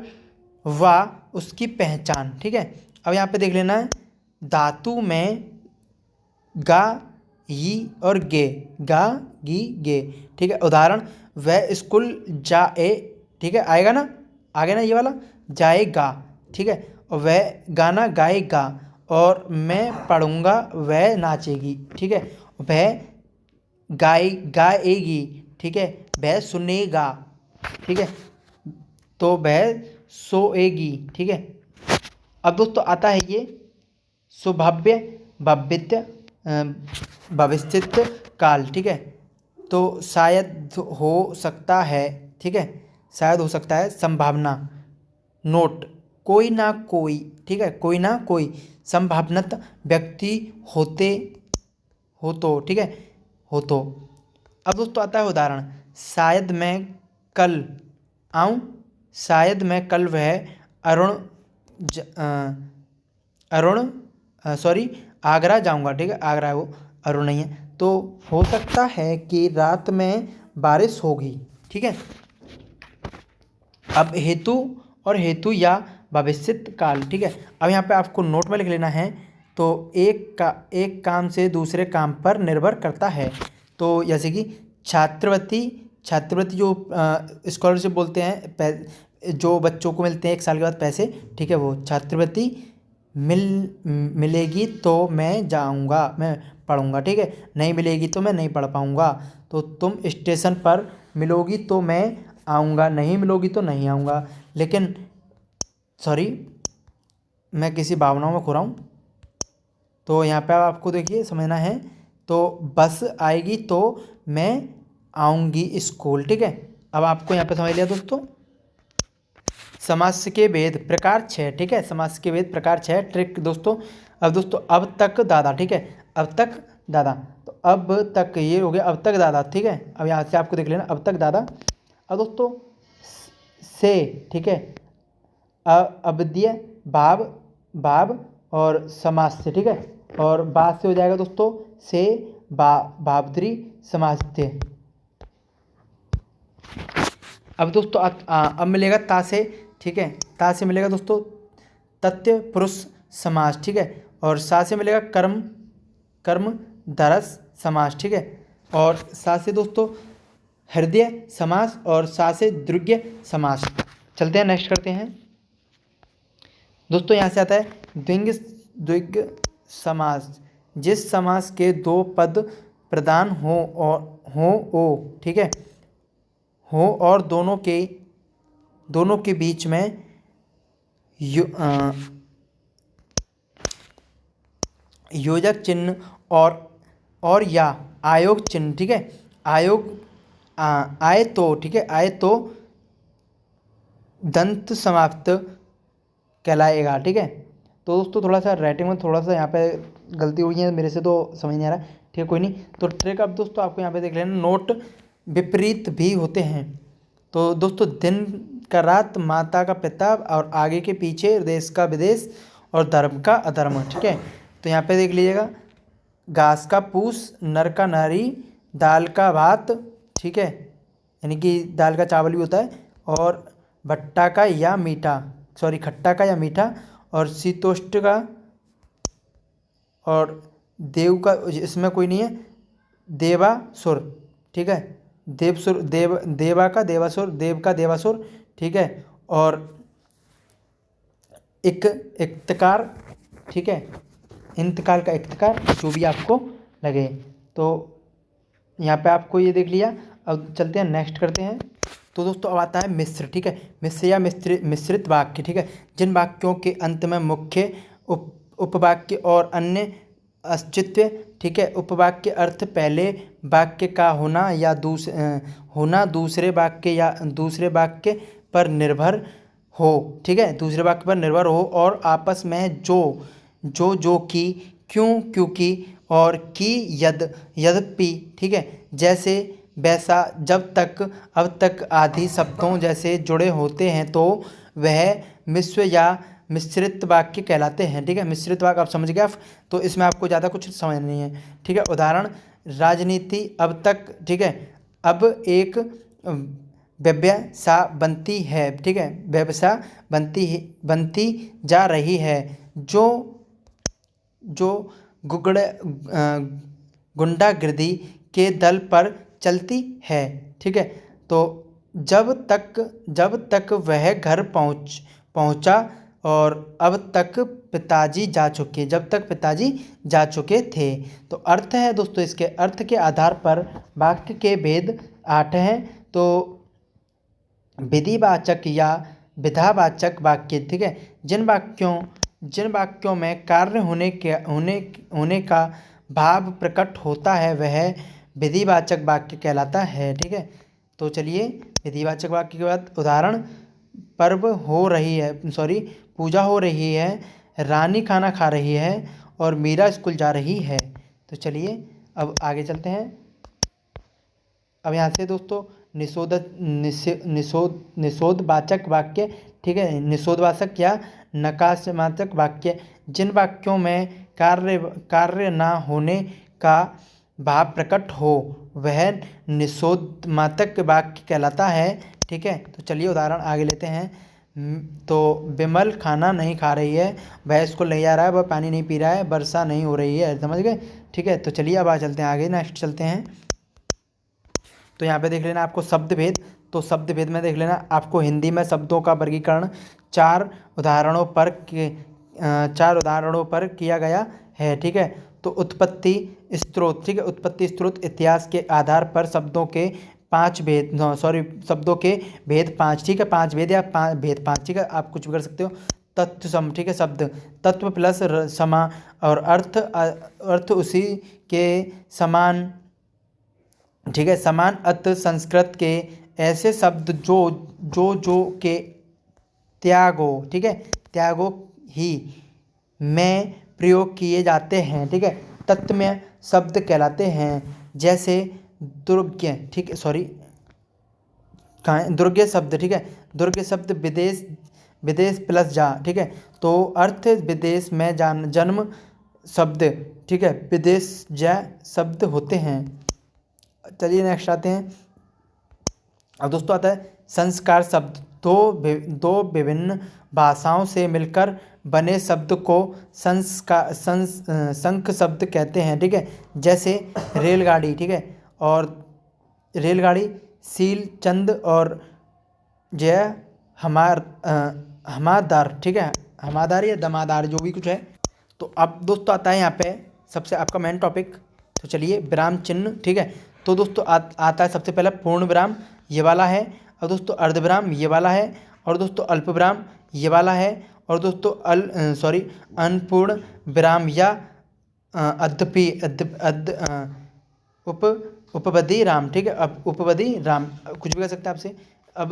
व उसकी पहचान, ठीक है। अब यहाँ पे देख लेना है, धातु में गा ही और गे, गा गी गे, ठीक है। उदाहरण, वह स्कूल जाए, ठीक है, आएगा ना, आगे ना ये वाला जाएगा, ठीक है। और वह गाना गाएगा, और मैं पढ़ूंगा वह नाचेगी, ठीक है। वह गाएगी, ठीक है। वह सुनेगा, ठीक है। तो वह सोएगी, ठीक है। अब दोस्तों आता है ये स्वभाव्य भविष्य भविष्यत काल, ठीक है। तो शायद हो सकता है, ठीक है, शायद हो सकता है, संभावना, नोट, कोई ना कोई, ठीक है, कोई ना कोई संभावनत व्यक्ति होते हो तो, ठीक है, हो तो। अब दोस्तों आता है उदाहरण, शायद मैं कल आऊँ, शायद मैं कल वह अरुण सॉरी आगरा जाऊंगा, ठीक है, आगरा है वो, अरुण नहीं है। तो हो सकता है कि रात में बारिश होगी, ठीक है। अब हेतु और हेतु या भविष्यत काल, ठीक है। अब यहाँ पे आपको नोट में लिख लेना है। तो एक काम से दूसरे काम पर निर्भर करता है। तो जैसे कि छात्रवृत्ति जो स्कॉलरशिप बोलते हैं, जो बच्चों को मिलते हैं 1 साल के बाद पैसे, ठीक है, वो छात्रवृत्ति मिलेगी तो मैं जाऊंगा, मैं पढ़ूंगा, ठीक है। नहीं मिलेगी तो मैं नहीं पढ़ पाऊंगा। तो तुम स्टेशन पर मिलोगी तो मैं आऊँगा, नहीं मिलोगी तो नहीं आऊँगा। लेकिन सॉरी, मैं किसी भावनाओं में खो रहा हूँ। तो यहाँ पे आपको देखिए समझना है। तो बस आएगी तो मैं आऊँगी स्कूल, ठीक है। अब आपको यहाँ पे समझ लिया दोस्तों। समास के भेद प्रकार 6, ठीक है, समास के भेद प्रकार 6 ट्रिक दोस्तों। अब दोस्तों अब तक दादा, ठीक है, अब तक दादा, तो अब तक ये हो गया, अब तक दादा, ठीक है। अब यहाँ से आपको देख लेना, अब तक दादा। अब दोस्तों से, ठीक है, अवधि भाव और समास से, ठीक है, और बाद से हो जाएगा दोस्तों से भावत्री समास से। अब दोस्तों अब मिलेगा ता से, ठीक है, ता से मिलेगा दोस्तों तथ्य पुरुष समास, ठीक है। और सा से मिलेगा कर्म दरस समास, ठीक है। और सा से दोस्तों हृदय समास, और सा से द्विग समास। चलते हैं नेक्स्ट करते हैं दोस्तों। यहाँ से आता है द्विग समास, जिस समास के 2 पद प्रधान हो, ठीक है, हो और दोनों के बीच में योजक चिन्ह और या आयोग चिन्ह, ठीक है, आए तो, ठीक है, आए तो दंत समाप्त कहलाएगा, ठीक है। तो दोस्तों थोड़ा सा राइटिंग में थोड़ा सा यहाँ पे गलती हुई है मेरे से, तो समझ नहीं आ रहा, ठीक है, कोई नहीं। तो ट्रिक अब दोस्तों आपको यहाँ पे देख लेना, नोट विपरीत भी होते हैं। तो दोस्तों दिन का रात, माता का पिता, और आगे के पीछे, देश का विदेश, और धर्म का अधर्म, ठीक है। तो यहाँ पे देख लीजिएगा, घास का पूस, नर का नारी, दाल का भात, ठीक है, यानी कि दाल का चावल भी होता है, और भट्टा का या मीठा, सॉरी खट्टा का या मीठा, और शीतोष्ण का, और देव का, इसमें कोई नहीं है, देवासुर, ठीक है, देवसुर, देवा का देवासुर, देव का देवासुर, ठीक है। और इक्तकार, ठीक है, इंतकाल का इक्तकार, जो भी आपको लगे। तो यहाँ पे आपको ये देख लिया। अब चलते हैं नेक्स्ट करते हैं। तो दोस्तों अब आता है मिश्र, ठीक है, मिश्र या मिश्रित वाक्य, ठीक है, जिन वाक्यों के अंत में मुख्य उपवाक्य और अन्य अस्तित्व, ठीक है, उपवाक्य अर्थ पहले वाक्य का होना या दूसरे वाक्य पर निर्भर हो, ठीक है, दूसरे वाक्य पर निर्भर हो, और आपस में जो कि, क्यों, क्योंकि, और की, यद्यपि, ठीक है, जैसे, वैसा, जब तक, अब तक आदि शब्दों जैसे जुड़े होते हैं, तो वह मिश्र या मिश्रित वाक्य कहलाते हैं। ठीक है, मिश्रित वाक्य आप समझ गए। तो इसमें आपको ज़्यादा कुछ समझ नहीं है। ठीक है, उदाहरण राजनीति अब तक, ठीक है, अब एक व्यवसाय बनती है। ठीक है, व्यवसाय बनती जा रही है जो जो गुंडागर्दी के दल पर चलती है। ठीक है, तो जब तक वह घर पहुंचा और अब तक पिताजी जा चुके, जब तक पिताजी जा चुके थे। तो अर्थ है दोस्तों, इसके अर्थ के आधार पर वाक्य के भेद 8 हैं। तो विधिवाचक या विधावाचक वाक्य, ठीक है, जिन वाक्यों में कार्य होने का भाव प्रकट होता है वह विधिवाचक वाक्य कहलाता है। ठीक है, तो चलिए विधिवाचक वाक्य के बाद उदाहरण पूजा हो रही है, रानी खाना खा रही है और मीरा स्कूल जा रही है। तो चलिए अब आगे चलते हैं। अब यहाँ से दोस्तों निषोधवाचक वाक्य, ठीक है, निषोधवाचक या नकारात्मक वाक्य, जिन वाक्यों में कार्य ना होने का भाव प्रकट हो वह निषोधात्मक वाक्य कहलाता है। ठीक है, तो चलिए उदाहरण आगे लेते हैं। तो विमल खाना नहीं खा रही है, वह स्कूल नहीं जा रहा है, वह पानी नहीं पी रहा है, वर्षा नहीं हो रही है। समझ गए? ठीक है, तो चलिए अब आगे चलते हैं, आगे नेक्स्ट चलते हैं। तो यहाँ पे देख लेना आपको शब्द भेद। तो शब्द भेद में देख लेना आपको हिंदी में शब्दों का वर्गीकरण 4 उदाहरणों पर किया गया है। ठीक है, तो उत्पत्ति स्त्रोत, ठीक है, उत्पत्ति स्त्रोत इतिहास के आधार पर शब्दों के शब्दों के भेद 5, ठीक है, 5 भेद या भेद 5, ठीक है, आप कुछ भी कर सकते हो। तत्व सम, ठीक है, शब्द तत्व प्लस समा और अर्थ उसी के समान, ठीक है, समान अर्थ संस्कृत के ऐसे शब्द जो के त्यागो, ठीक है, त्यागो ही में प्रयोग किए जाते हैं। ठीक है, तत्व शब्द कहलाते हैं। जैसे दुर्गे, ठीक है, दुर्गे शब्द, ठीक है, दुर्गे शब्द विदेश प्लस जा, ठीक है, तो अर्थ विदेश में जन्म शब्द, ठीक है, विदेश जा शब्द होते हैं। चलिए नेक्स्ट आते हैं। अब दोस्तों आता है संस्कार शब्द। दो विभिन्न भाषाओं से मिलकर बने शब्द को संक शब्द कहते हैं। ठीक है, जैसे रेलगाड़ी, ठीक है, और रेलगाड़ी, सील, चंद और जय हमादार, ठीक है, हमादार या दमादार जो भी कुछ है। तो अब दोस्तों आता है यहाँ पे सबसे आपका मेन टॉपिक। तो चलिए विराम चिन्ह, ठीक है, तो दोस्तों आता है सबसे पहले पूर्ण विराम, ये वाला है, और दोस्तों अर्धविराम ये वाला है, और दोस्तों अल्प विराम ये वाला है, और दोस्तों अनपूर्ण विराम या उपपदी राम, ठीक है, अब उपपदी राम कुछ भी कह सकते हैं आपसे। अब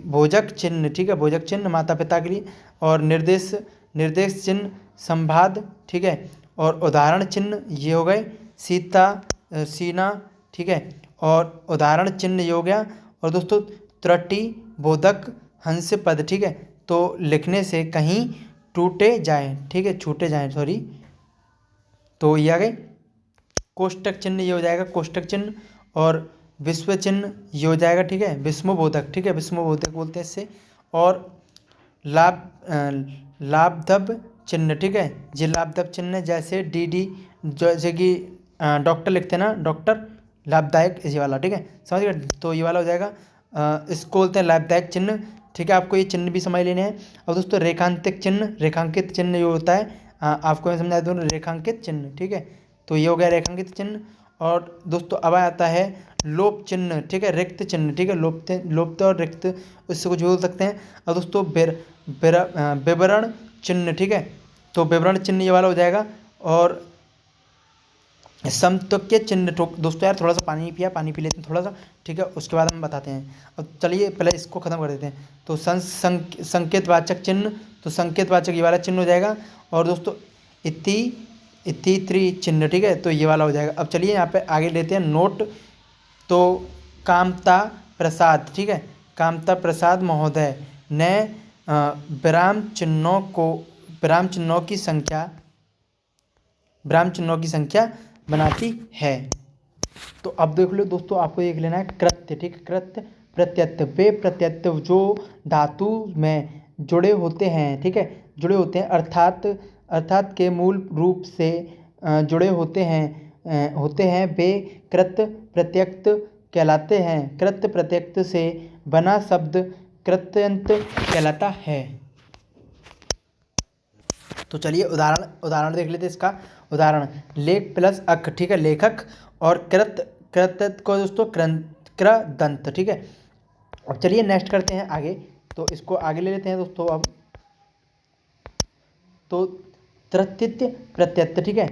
भोजक चिन्ह, ठीक है, भोजक चिन्ह माता पिता के लिए, और निर्देश चिन्ह संवाद, ठीक है, और उदाहरण चिन्ह ये हो गए सीना, ठीक है, और उदाहरण चिन्ह ये हो गया। और दोस्तों त्रुटि बोधक हंस पद, ठीक है, तो लिखने से कहीं टूटे जाए, ठीक है, छूटे जाए, सॉरी, तो ये आ गए। कोष्टक चिन्ह ये हो जाएगा कोष्टक चिन्ह, और विश्व चिन्ह ये हो जाएगा, ठीक है, विस्मबोधक, ठीक है, विस्मबोधक बोलते हैं इससे। और लाभदब चिन्ह, ठीक है, ये लाभदब चिन्ह जैसे डी, जैसे कि डॉक्टर लिखते हैं ना, डॉक्टर लाभदायक, इसी वाला, ठीक है, समझ गए, तो ये वाला हो जाएगा। इसको बोलते हैं लाभदायक चिन्ह, ठीक है, आपको ये चिन्ह भी समझ लेने हैं। और दोस्तों रेखांकित चिन्ह ये होता है, आपको मैं समझा दूँ, रेखांकित चिन्ह, ठीक है, तो ये हो गया रेखांकित चिन्ह। और दोस्तों अब आता है लोप चिन्ह, ठीक है, रिक्त चिन्ह, ठीक है, लोप्त और रिक्त, उससे कुछ भी बोल सकते हैं। और दोस्तों विवरण चिन्ह, ठीक है, तो विवरण चिन्ह ये वाला हो जाएगा। और समतुल्य चिन्ह, दोस्तों यार थोड़ा सा पानी पी लेते हैं थोड़ा सा, ठीक है, उसके बाद हम बताते हैं। अब चलिए पहले इसको ख़त्म कर देते हैं। तो संकेतवाचक चिन्ह, तो संकेतवाचक ये वाला चिन्ह हो जाएगा। और दोस्तों इतित्री चिन्ह, ठीक है, तो ये वाला हो जाएगा। अब चलिए यहाँ पे आगे लेते हैं नोट। तो कामता प्रसाद, ठीक है, कामता प्रसाद महोदय ने विराम चिन्हों की संख्या बनाती है। तो अब देख लो दोस्तों, आपको देख लेना है कृत्य, ठीक है। कृत्य, प्रत्यय, वे प्रत्यय जो धातु में जुड़े होते हैं, ठीक है, जुड़े होते हैं अर्थात के मूल रूप से जुड़े होते हैं वे कृत्य प्रत्यय कहलाते हैं। कृत्य प्रत्यय से बना शब्द कृत्यंत कहलाता है। तो चलिए उदाहरण देख लेते हैं इसका। उदाहरण, लेख प्लस अक, ठीक है, लेखक, और कृत को दोस्तों कृदंत, ठीक है। अब चलिए नेक्स्ट करते हैं आगे। तो इसको आगे ले लेते हैं दोस्तों अब। तो तृतीय प्रत्यय, ठीक है।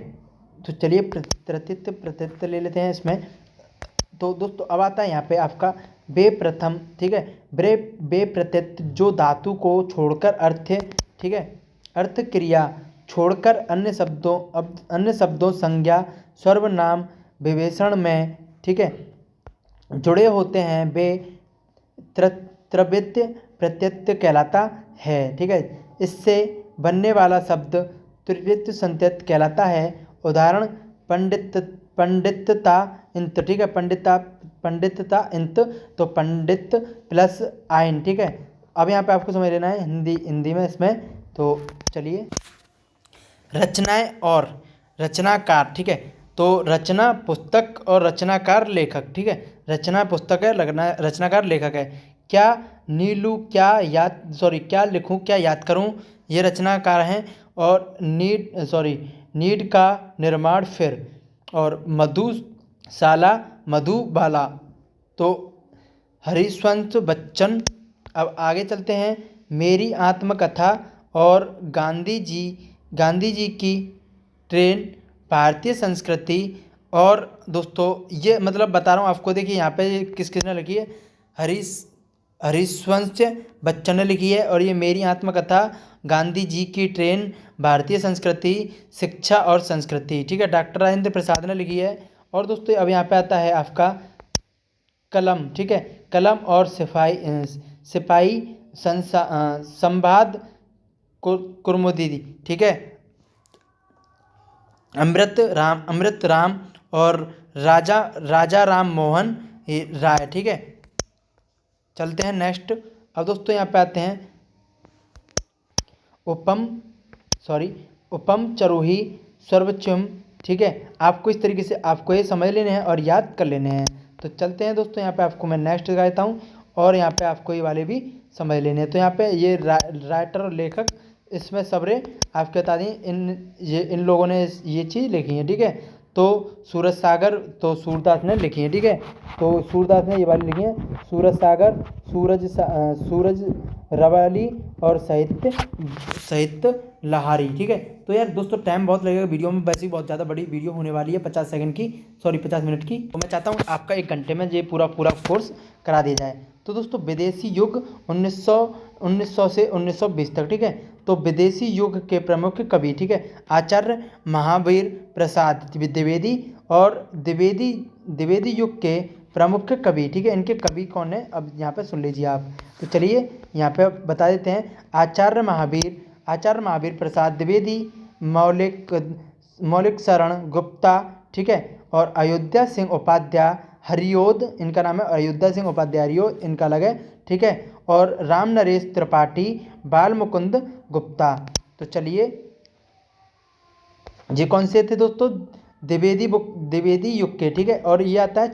तो चलिए तृतीय प्रत्यय ले लेते हैं इसमें। तो दोस्तों अब आता है यहाँ पे आपका वे प्रथम, ठीक है। वे प्रत्यय जो धातु को छोड़कर अर्थ, ठीक है, अर्थ क्रिया छोड़कर अन्य शब्दों संज्ञा सर्वनाम विभेषण में, ठीक है, जुड़े होते हैं वे त्रवृत्य प्रत्यय कहलाता है, ठीक है। इससे बनने वाला शब्द त्रिवृत्त संत्यय कहलाता है। उदाहरण, पंडितता इंत, ठीक है, पंडितता इंत, तो पंडित प्लस आइन, ठीक है। अब यहाँ पे आपको समझ लेना है हिंदी में इसमें। तो चलिए, रचनाएं और रचनाकार, ठीक है। तो रचना पुस्तक और रचनाकार लेखक, ठीक है। रचना पुस्तक है, रचनाकार लेखक है। क्या लिखूं, क्या याद करूं, ये रचनाकार हैं। और नीड का निर्माण फिर, और मधुशाला मधुबाला, तो हरिवंश बच्चन। अब आगे चलते हैं, मेरी आत्मकथा और गांधी जी की ट्रेन, भारतीय संस्कृति। और दोस्तों ये मतलब बता रहा हूँ आपको, देखिए यहाँ पे किसने लिखी है, हरिवंश बच्चन ने लिखी है। और ये मेरी आत्मकथा, गांधी जी की ट्रेन, भारतीय संस्कृति, शिक्षा और संस्कृति, ठीक है, डॉक्टर राजेंद्र प्रसाद ने लिखी है। और दोस्तों अब यहाँ पे आता है आपका कलम, ठीक है। कलम और सिपाही संवाद कुर्मुदी, ठीक है। अमृत राम और राजा राम मोहन राय, ठीक है। चलते हैं नेक्स्ट। अब दोस्तों यहाँ पे आते हैं उपम चरोही सर्वचम, ठीक है। आपको इस तरीके से आपको ये समझ लेने हैं और याद कर लेने हैं। तो चलते हैं दोस्तों, यहाँ पे आपको मैं नेक्स्ट दिखाता हूँ और यहाँ पे आपको ये वाले भी समझ लेने हैं। तो यहाँ पे ये राइटर और लेखक, इसमें सबरे आपको बता दें, इन लोगों ने ये चीज़ लिखी है, ठीक है। तो सूरज सागर, तो सूरदास ने लिखी है, ठीक है। तो सूरदास ने ये वाली लिखी है, सूरज सागर, सूरज रवाली और साहित्य लहारी, ठीक है। तो यार दोस्तों टाइम बहुत लगेगा वीडियो में, वैसे ही बहुत ज़्यादा बड़ी वीडियो होने वाली है, 50 मिनट की। तो मैं चाहता हूँ आपका 1 घंटे में ये पूरा कोर्स करा दिया जाए। तो दोस्तों विदेशी युग 1900 से 1920 तक, ठीक है। तो विदेशी युग के प्रमुख कवि, ठीक है, आचार्य महावीर प्रसाद द्विवेदी, और द्विवेदी युग के प्रमुख कवि, ठीक है। इनके कवि कौन है, अब यहाँ पे सुन लीजिए आप। तो चलिए यहाँ पे बता देते हैं, आचार्य महावीर प्रसाद द्विवेदी, मौलिक शरण गुप्ता, ठीक है, और अयोध्या सिंह उपाध्याय हरिओद, इनका नाम है अयोध्या सिंह उपाध्याय हरिओद, इनका अलग है, ठीक है। और राम नरेश त्रिपाठी, बाल मुकुंद गुप्ता। तो चलिए, ये कौन से थे दोस्तों, द्विवेदी युग के, ठीक है। और ये आता है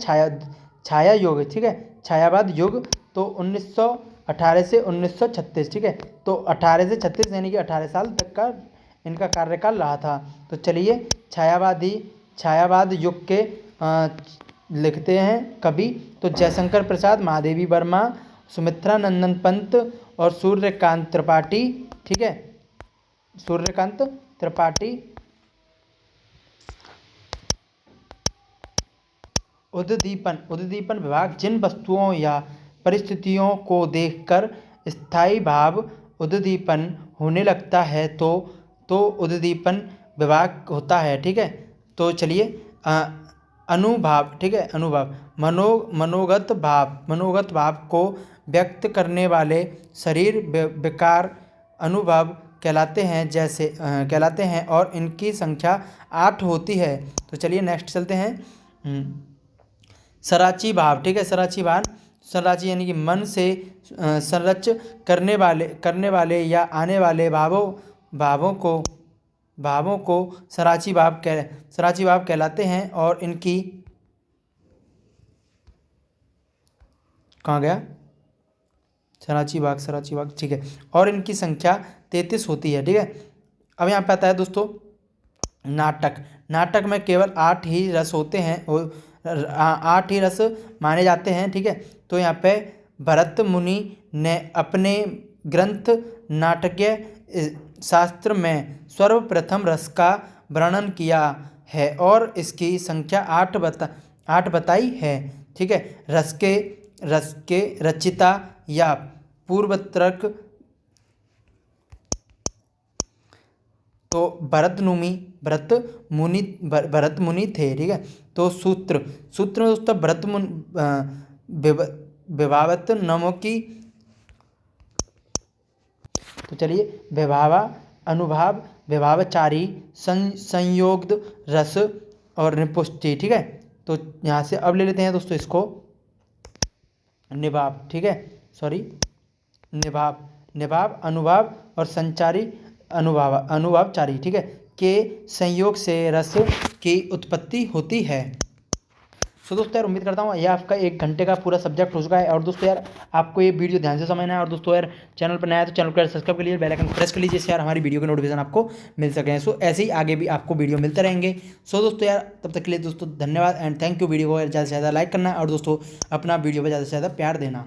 छाया युग, ठीक है, छायावाद युग। तो 1918 से 1936, ठीक है। तो 18 से 36 यानी कि 18 साल तक का इनका कार्यकाल रहा था। तो चलिए, छायावाद युग के लिखते हैं कवि, तो जयशंकर प्रसाद, महादेवी वर्मा, सुमित्रा नंदन पंत और सूर्यकांत त्रिपाठी, ठीक है, सूर्यकांत त्रिपाठी। उद्दीपन विभाग, जिन वस्तुओं या परिस्थितियों को देखकर स्थायी भाव उद्दीपन होने लगता है तो उद्दीपन विभाग होता है, ठीक है। तो चलिए, अनुभाव, ठीक है, अनुभाव मनोगत भाव को व्यक्त करने वाले शरीर विकार अनुभव कहलाते हैं और इनकी संख्या 8 होती है। तो चलिए नेक्स्ट चलते हैं। सराची भाव, ठीक है। सराची यानी कि मन से संरच करने वाले या आने वाले भावों को सराची भाव कहलाते हैं और इनकी कहाँ गया सराची भाग, ठीक है। और इनकी संख्या 33 होती है, ठीक है। अब यहाँ पे आता है दोस्तों नाटक में केवल 8 ही रस होते हैं, 8 ही रस माने जाते हैं, ठीक है। तो यहाँ पे भरत मुनि ने अपने ग्रंथ नाटकीय शास्त्र में सर्वप्रथम रस का वर्णन किया है और इसकी संख्या 8 बताई है, ठीक है। रस के रचिता या पूर्वत्रक तो भरत मुनि थे, ठीक है। तो सूत्र में दोस्तों भरत मुनि विभावत नामों की, तो चलिए विभावा अनुभाव विभावचारी संयोग्ध रस और निपुष्टि, ठीक है। तो यहाँ से अब ले लेते हैं दोस्तों इसको निभाव, ठीक है। निभाव अनुभाव और संचारी अनुभावचारी, ठीक है, के संयोग से रस की उत्पत्ति होती है। सो दोस्तों यार उम्मीद करता हूँ यह आपका 1 घंटे का पूरा सब्जेक्ट हो चुका है। और दोस्तों यार आपको ये वीडियो ध्यान से समझना है। और दोस्तों यार चैनल पर नया है तो चैनल को यार सब्सक्राइब कर लीजिए, बेल आइकन प्रेस कर लीजिए, इससे यार हमारी वीडियो के नोटिफिकेशन आपको मिल सकें। सो ऐसे ही आगे भी आपको वीडियो मिलते रहेंगे। सो दोस्तों यार तब तक के लिए दोस्तों धन्यवाद एंड थैंक यू। वीडियो को ज़्यादा से ज़्यादा लाइक करना और दोस्तों अपना वीडियो पर ज़्यादा से ज़्यादा प्यार देना।